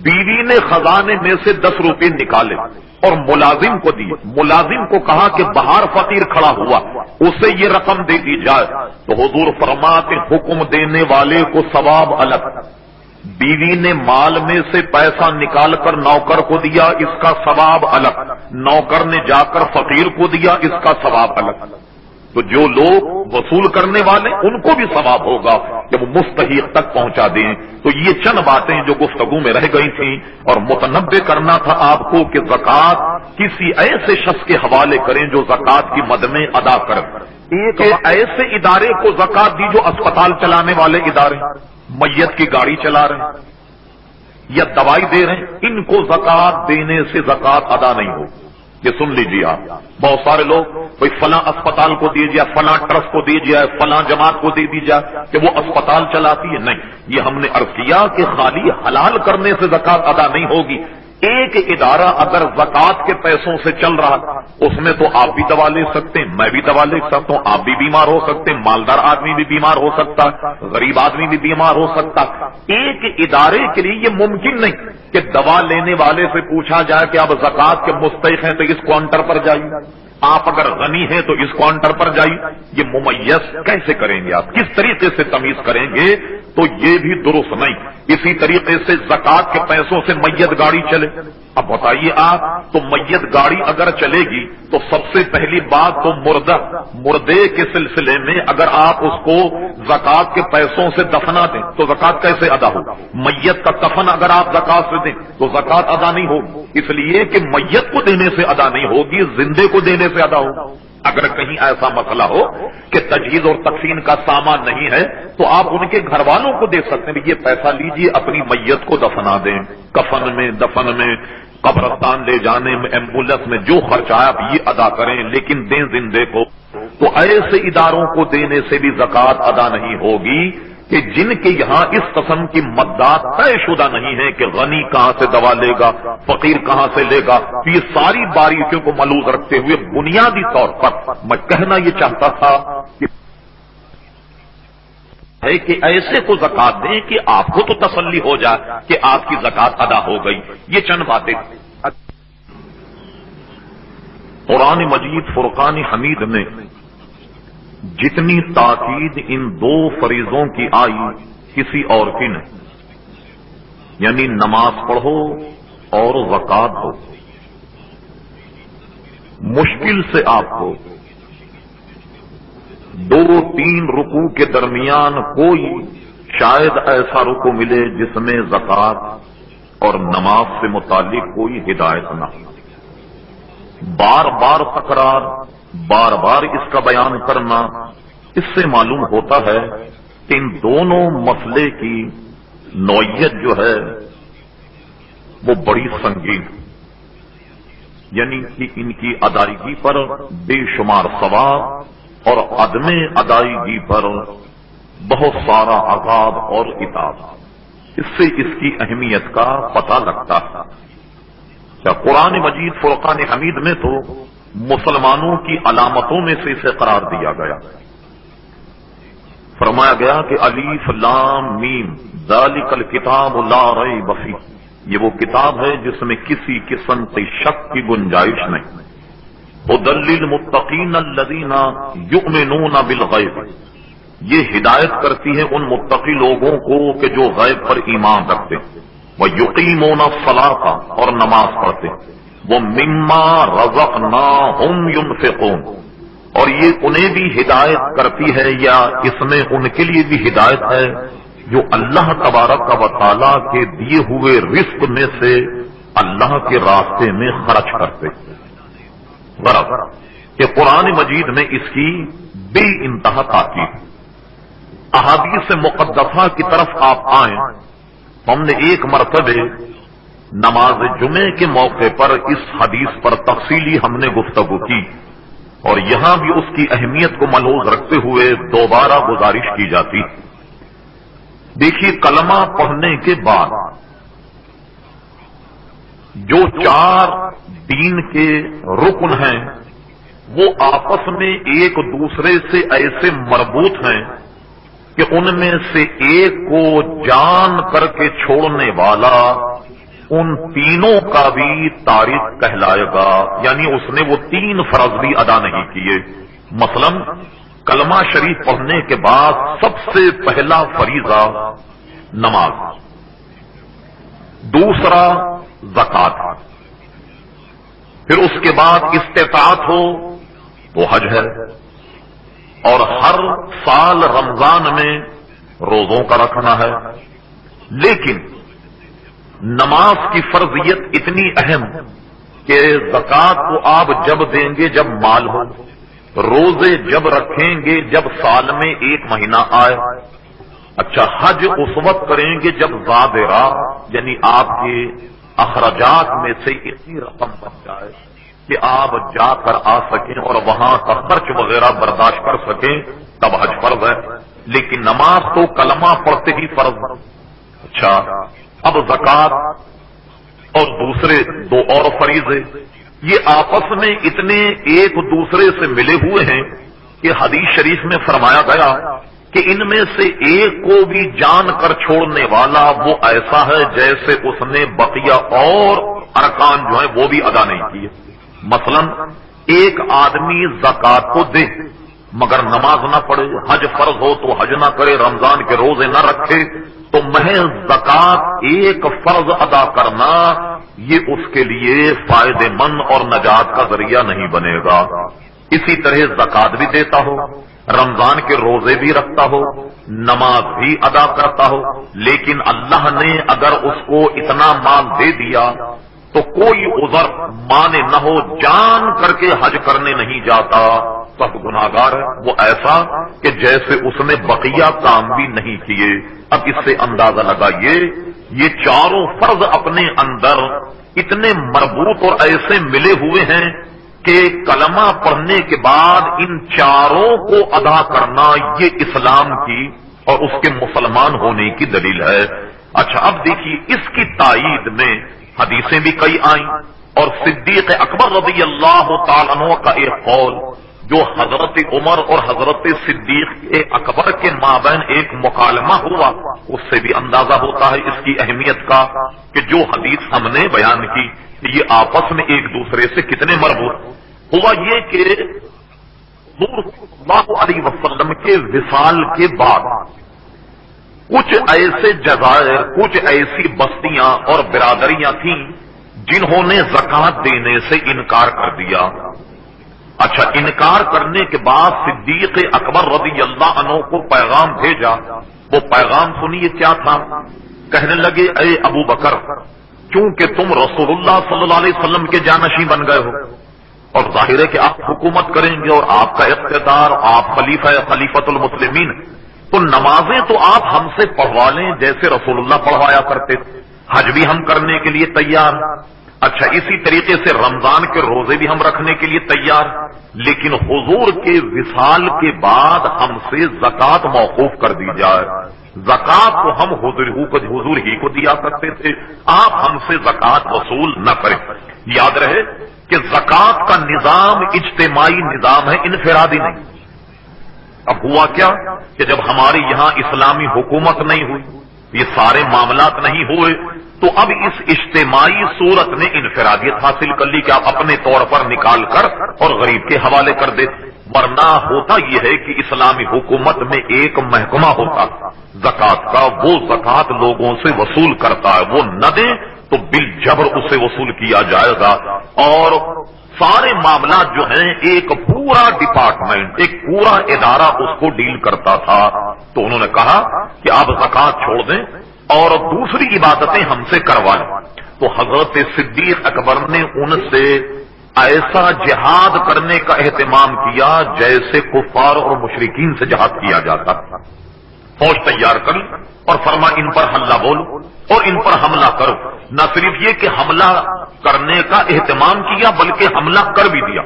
بیوی نے خزانے میں سے 10 روپے نکالے اور ملازم کو دیے، ملازم کو کہا کہ باہر فقیر کھڑا ہوا، اسے یہ رقم دے دی جائے، تو حضور فرماتے حکم دینے والے کو ثواب الگ، بیوی نے مال میں سے پیسہ نکال کر نوکر کو دیا، اس کا ثواب الگ، نوکر نے جا کر فقیر کو دیا، اس کا ثواب الگ۔ تو جو لوگ وصول کرنے والے ان کو بھی ثواب ہوگا کہ وہ مستحق تک پہنچا دیں۔ تو یہ چند باتیں جو گفتگو میں رہ گئی تھیں، اور متنبہ کرنا تھا آپ کو کہ زکوٰۃ کسی ایسے شخص کے حوالے کریں جو زکوٰۃ کی مد میں ادا کرے۔ ایک ایسے ادارے کو زکوٰۃ دی جو اسپتال چلانے والے ادارے، میت کی گاڑی چلا رہے ہیں یا دوائی دے رہے ہیں، ان کو زکوٰۃ دینے سے زکوٰۃ ادا نہیں ہوگی۔ یہ سن لیجیے آپ، بہت سارے لوگ کوئی فلاں اسپتال کو دے دیا، فلاں ٹرسٹ کو دے دیا، فلاں جماعت کو دے دی جائے کہ وہ اسپتال چلاتی ہے، نہیں، یہ ہم نے عرض کیا کہ خالی حلال کرنے سے زکوٰۃ ادا نہیں ہوگی۔ ایک ادارہ اگر زکوٰۃ کے پیسوں سے چل رہا، اس میں تو آپ بھی دوا لے سکتے ہیں، میں بھی دوا لے سکتا ہوں، آپ بھی بیمار ہو سکتے ہیں، مالدار آدمی بھی بیمار ہو سکتا، غریب آدمی بھی بیمار ہو سکتا۔ ایک ادارے کے لیے یہ ممکن نہیں کہ دوا لینے والے سے پوچھا جائے کہ آپ زکوٰۃ کے مستحق ہیں تو اس کاؤنٹر پر جائیے، آپ اگر غنی ہیں تو اس کاؤنٹر پر جائیے۔ یہ ممیز کیسے کریں گے آپ، کس طریقے سے تمیز کریں گے؟ تو یہ بھی درست نہیں۔ اسی طریقے سے زکوٰۃ کے پیسوں سے میت گاڑی چلے، اب بتائیے آپ، تو میت گاڑی اگر چلے گی تو سب سے پہلی بات تو مردے کے سلسلے میں اگر آپ اس کو زکوٰۃ کے پیسوں سے دفنا دیں تو زکوٰۃ کیسے ادا ہوگا؟ میت کا کفن اگر آپ زکوٰۃ سے دیں تو زکوٰۃ ادا نہیں ہوگی، اس لیے کہ میت کو دینے سے ادا نہیں ہوگی، زندے کو دینے سے ادا ہوگا۔ اگر کہیں ایسا مسئلہ ہو کہ تجہیز اور تکفین کا سامان نہیں ہے تو آپ ان کے گھر والوں کو دے سکتے ہیں، یہ پیسہ لیجئے اپنی میت کو دفنا دیں، کفن میں، دفن میں، قبرستان لے جانے میں، ایمبولینس میں، جو خرچ آیا آپ یہ ادا کریں، لیکن دیں زندے کو۔ تو ایسے اداروں کو دینے سے بھی زکوٰۃ ادا نہیں ہوگی کہ جن کے یہاں اس قسم کی مدات طے شدہ نہیں ہے کہ غنی کہاں سے دوا لے گا، فقیر کہاں سے لے گا۔ تو یہ ساری باریکیوں کو ملحوظ رکھتے ہوئے بنیادی طور پر میں کہنا یہ چاہتا تھا کہ ایسے کو زکوٰۃ دیں کہ آپ کو تو تسلی ہو جائے کہ آپ کی زکوٰۃ ادا ہو گئی۔ یہ چند باتیں قرآن مجید فرقان حمید میں جتنی تاکید ان 2 فریضوں کی آئی کسی اور کی نہیں، یعنی نماز پڑھو اور زکوٰۃ دو۔ مشکل سے آپ کو 2-3 رکوع کے درمیان کوئی شاید ایسا رکوع ملے جس میں زکوٰۃ اور نماز سے متعلق کوئی ہدایت نہ ہو۔ بار بار تکرار، بار بار اس کا بیان کرنا، اس سے معلوم ہوتا ہے کہ ان دونوں مسئلے کی نوعیت جو ہے وہ بڑی سنگین، یعنی کہ ان کی ادائیگی پر بے شمار ثواب اور عدم ادائیگی پر بہت سارا عذاب اور عتاب۔ اس سے اس کی اہمیت کا پتہ لگتا ہے۔ قرآن مجید فرقان حمید میں تو مسلمانوں کی علامتوں میں سے اسے قرار دیا گیا، فرمایا گیا کہ الف لام میم ذالک الکتاب لا ریب فیہ، یہ وہ کتاب ہے جس میں کسی قسم کی شک کی گنجائش نہیں۔ ھدی للمتقین الذین یؤمنون بالغیب، یہ ہدایت کرتی ہے ان متقی لوگوں کو کہ جو غیب پر ایمان رکھتے ہیں، وَيُقِيمُونَ الصَّلَاةَ اور نماز پڑھتے، وَمِمَّا رَزَقْنَاهُمْ يُنْفِقُونَ، اور یہ انہیں بھی ہدایت کرتی ہے یا اس میں ان کے لیے بھی ہدایت ہے جو اللہ تبارک و تعالیٰ کے دیے ہوئے رزق میں سے اللہ کے راستے میں خرچ کرتے۔ برابر کہ قرآن مجید میں اس کی بے انتہا تاکید۔ احادیث مقدسہ کی طرف آپ آئیں، ہم نے ایک مرتبہ نماز جمعے کے موقع پر اس حدیث پر تفصیلی ہم نے گفتگو کی، اور یہاں بھی اس کی اہمیت کو ملحوظ رکھتے ہوئے دوبارہ گزارش کی جاتی۔ دیکھیے، کلمہ پڑھنے کے بعد جو 4 دین کے رکن ہیں وہ آپس میں ایک دوسرے سے ایسے مربوط ہیں کہ ان میں سے ایک کو جان کر کے چھوڑنے والا ان تینوں کا بھی تارک کہلائے گا، یعنی اس نے وہ 3 فرض بھی ادا نہیں کیے۔ مثلا کلمہ شریف پڑھنے کے بعد سب سے پہلا فریضہ نماز، دوسرا زکات، پھر اس کے بعد استطاعت ہو تو حج ہے، اور ہر سال رمضان میں روزوں کا رکھنا ہے۔ لیکن نماز کی فرضیت اتنی اہم کہ زکات کو آپ جب دیں گے جب مال ہو، روزے جب رکھیں گے جب سال میں 1 مہینہ آئے، اچھا حج اس وقت کریں گے جب ظاہرہ یعنی آپ کے اخراجات میں سے اتنی رقم بن جائے کہ آپ جا کر آ سکیں اور وہاں کا خرچ وغیرہ برداشت کر سکیں، تب حج فرض ہے۔ لیکن نماز تو کلمہ پڑھتے ہی فرض ہے۔ اچھا، اب زکات اور دوسرے 2 اور فریضے یہ آپس میں اتنے ایک دوسرے سے ملے ہوئے ہیں کہ حدیث شریف میں فرمایا گیا کہ ان میں سے ایک کو بھی جان کر چھوڑنے والا وہ ایسا ہے جیسے اس نے بقیہ اور ارکان جو ہیں وہ بھی ادا نہیں کیے۔ مثلا ایک آدمی زکات کو دے مگر نماز نہ پڑھے، حج فرض ہو تو حج نہ کرے، رمضان کے روزے نہ رکھے، تو محض زکات ایک فرض ادا کرنا یہ اس کے لیے فائدے مند اور نجات کا ذریعہ نہیں بنے گا۔ اسی طرح زکات بھی دیتا ہو، رمضان کے روزے بھی رکھتا ہو، نماز بھی ادا کرتا ہو، لیکن اللہ نے اگر اس کو اتنا مال دے دیا تو کوئی عذر مانے نہ ہو، جان کر کے حج کرنے نہیں جاتا، سب گناہگار ہے۔ وہ ایسا کہ جیسے اس نے بقیہ کام بھی نہیں کیے۔ اب اس سے اندازہ لگائیے، یہ 4 فرض اپنے اندر اتنے مربوط اور ایسے ملے ہوئے ہیں کہ کلمہ پڑھنے کے بعد ان 4 کو ادا کرنا یہ اسلام کی اور اس کے مسلمان ہونے کی دلیل ہے۔ اچھا، اب دیکھیے اس کی تائید میں حدیثیں بھی کئی آئیں، اور صدیق اکبر رضی اللہ تعالیٰ عنہ کا ایک قول جو حضرت عمر اور حضرت صدیق اکبر کے مابین ایک مکالمہ ہوا، اس سے بھی اندازہ ہوتا ہے اس کی اہمیت کا کہ جو حدیث ہم نے بیان کی یہ آپس میں ایک دوسرے سے کتنے مربوط ہوا۔ یہ کہ حضور صلی اللہ علیہ وسلم کے وصال کے بعد کچھ ایسے جزائر، کچھ ایسی بستیاں اور برادریاں تھیں جنہوں نے زکات دینے سے انکار کر دیا۔ اچھا، انکار کرنے کے بعد صدیق اکبر رضی اللہ عنہ کو پیغام بھیجا۔ وہ پیغام سنیے کیا تھا، کہنے لگے اے ابو بکر، چونکہ تم رسول اللہ صلی اللہ علیہ وسلم کے جانشین بن گئے ہو اور ظاہر ہے کہ آپ حکومت کریں گے اور آپ کا اقتدار، آپ خلیفۃ المسلمین، تو نمازیں تو آپ ہم سے پڑھوا لیں جیسے رسول اللہ پڑھوایا کرتے تھے، حج بھی ہم کرنے کے لیے تیار، اچھا اسی طریقے سے رمضان کے روزے بھی ہم رکھنے کے لیے تیار، لیکن حضور کے وصال کے بعد ہم سے زکات موقوف کر دی جائے۔ زکات کو ہم حضور ہی کو دیا کرتے تھے، آپ ہم سے زکات وصول نہ کریں۔ یاد رہے کہ زکات کا نظام اجتماعی نظام ہے، انفرادی نہیں۔ اب ہوا کیا کہ جب ہمارے یہاں اسلامی حکومت نہیں ہوئی، یہ سارے معاملات نہیں ہوئے، تو اب اس اجتماعی صورت نے انفرادیت حاصل کر لی کہ آپ اپنے طور پر نکال کر اور غریب کے حوالے کر دیتے، ورنہ ہوتا یہ ہے کہ اسلامی حکومت میں ایک محکمہ ہوتا زکات کا، وہ زکات لوگوں سے وصول کرتا ہے، وہ نہ دیں تو بالجبر اسے وصول کیا جائے گا، اور سارے معاملات جو ہیں ایک پورا ڈپارٹمنٹ، ایک پورا ادارہ اس کو ڈیل کرتا تھا۔ تو انہوں نے کہا کہ آپ زکات چھوڑ دیں اور دوسری عبادتیں ہم سے کروا لیں۔ تو حضرت صدیق اکبر نے ان سے ایسا جہاد کرنے کا اہتمام کیا جیسے کفار اور مشرکین سے جہاد کیا جاتا تھا. فوج تیار کر اور فرما ان پر حملہ بولو اور ان پر حملہ کرو. نہ صرف یہ کہ حملہ کرنے کا اہتمام کیا بلکہ حملہ کر بھی دیا.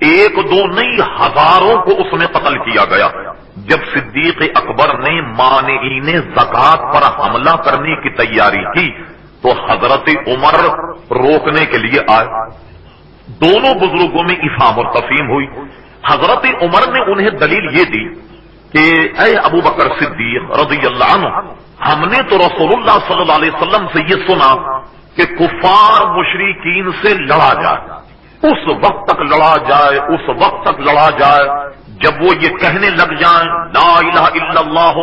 ایک دو نہیں ہزاروں کو اس میں قتل کیا گیا. جب صدیق اکبر نے مانعین زکات پر حملہ کرنے کی تیاری کی تو حضرت عمر روکنے کے لیے آئے. دونوں بزرگوں میں افہام اور تفہیم ہوئی. حضرت عمر نے انہیں دلیل یہ دی کہ اے ابو بکر صدیق رضی اللہ عنہ، ہم نے تو رسول اللہ صلی اللہ علیہ وسلم سے یہ سنا کہ کفار مشرکین سے لڑا جائے، اس وقت تک لڑا جائے، اس وقت تک لڑا جائے جب وہ یہ کہنے لگ جائیں لا الہ الا اللہ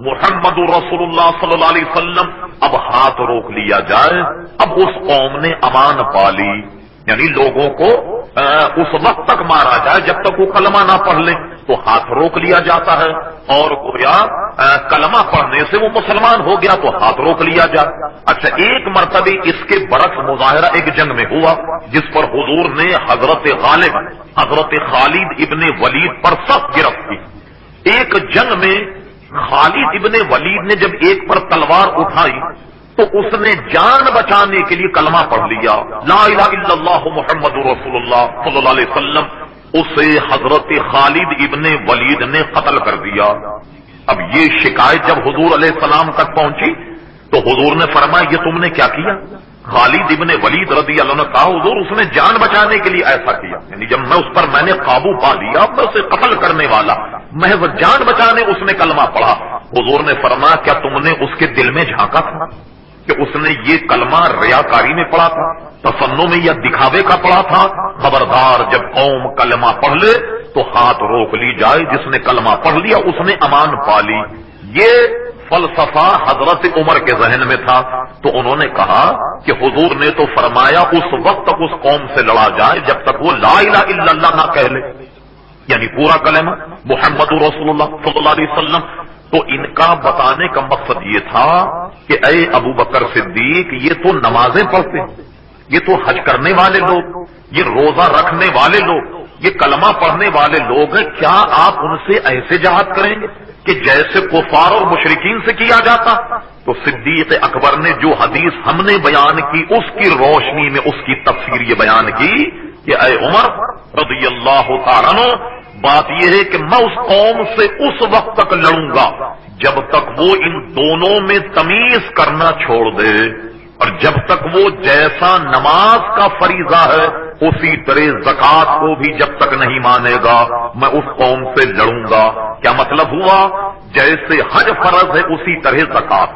محمد رسول اللہ صلی اللہ علیہ وسلم. اب ہاتھ روک لیا جائے. اب اس قوم نے امان پالی، یعنی لوگوں کو اس وقت تک مارا جائے جب تک وہ کلمہ نہ پڑھ لیں تو ہاتھ روک لیا جاتا ہے، اور گویا کلمہ پڑھنے سے وہ مسلمان ہو گیا تو ہاتھ روک لیا جائے. اچھا، ایک مرتبہ اس کے برعکس مظاہرہ ایک جنگ میں ہوا جس پر حضور نے حضرت غالب حضرت خالد ابن ولید پر سخت گرفت کی. ایک جنگ میں خالد ابن ولید نے جب ایک پر تلوار اٹھائی تو اس نے جان بچانے کے لیے کلمہ پڑھ لیا لا الہ الا اللہ محمد رسول اللہ صلی اللہ علیہ وسلم. اسے حضرت خالد ابن ولید نے قتل کر دیا. اب یہ شکایت جب حضور علیہ السلام تک پہنچی تو حضور نے فرمایا یہ تم نے کیا کیا؟ خالد ابن ولید رضی اللہ عنہ نے کہا حضور اس نے جان بچانے کے لیے ایسا کیا، یعنی جب میں نے قابو پا لیا میں اسے قتل کرنے والا، محض جان بچانے اس نے کلمہ پڑھا. حضور نے فرمایا کیا تم نے اس کے دل میں جھانکا تھا کہ اس نے یہ کلمہ ریاکاری میں پڑھا تھا، تسنع میں یا دکھاوے کا پڑھا تھا؟ خبردار، جب قوم کلمہ پڑھ لے تو ہاتھ روک لی جائے. جس نے کلمہ پڑھ لیا اس نے امان پا لی. یہ فلسفہ حضرت عمر کے ذہن میں تھا تو انہوں نے کہا کہ حضور نے تو فرمایا اس وقت تک اس قوم سے لڑا جائے جب تک وہ لا الہ الا اللہ نہ کہہ لے، یعنی پورا کلمہ محمد رسول اللہ صلی اللہ علیہ وسلم. تو ان کا بتانے کا مقصد یہ تھا کہ اے ابو بکر صدیق، یہ تو نمازیں پڑھتے ہیں، یہ تو حج کرنے والے لوگ، یہ روزہ رکھنے والے لوگ، یہ کلمہ پڑھنے والے لوگ ہیں، کیا آپ ان سے ایسے جہاد کریں گے کہ جیسے کفار اور مشرکین سے کیا جاتا؟ تو صدیق اکبر نے جو حدیث ہم نے بیان کی اس کی روشنی میں اس کی تفسیر یہ بیان کی کہ اے عمر رضی اللہ تعالیٰ عنہ، بات یہ ہے کہ میں اس قوم سے اس وقت تک لڑوں گا جب تک وہ ان دونوں میں تمیز کرنا چھوڑ دے، اور جب تک وہ جیسا نماز کا فریضہ ہے اسی طرح زکات کو بھی جب تک نہیں مانے گا میں اس قوم سے لڑوں گا. کیا مطلب ہوا؟ جیسے حج فرض ہے اسی طرح زکات.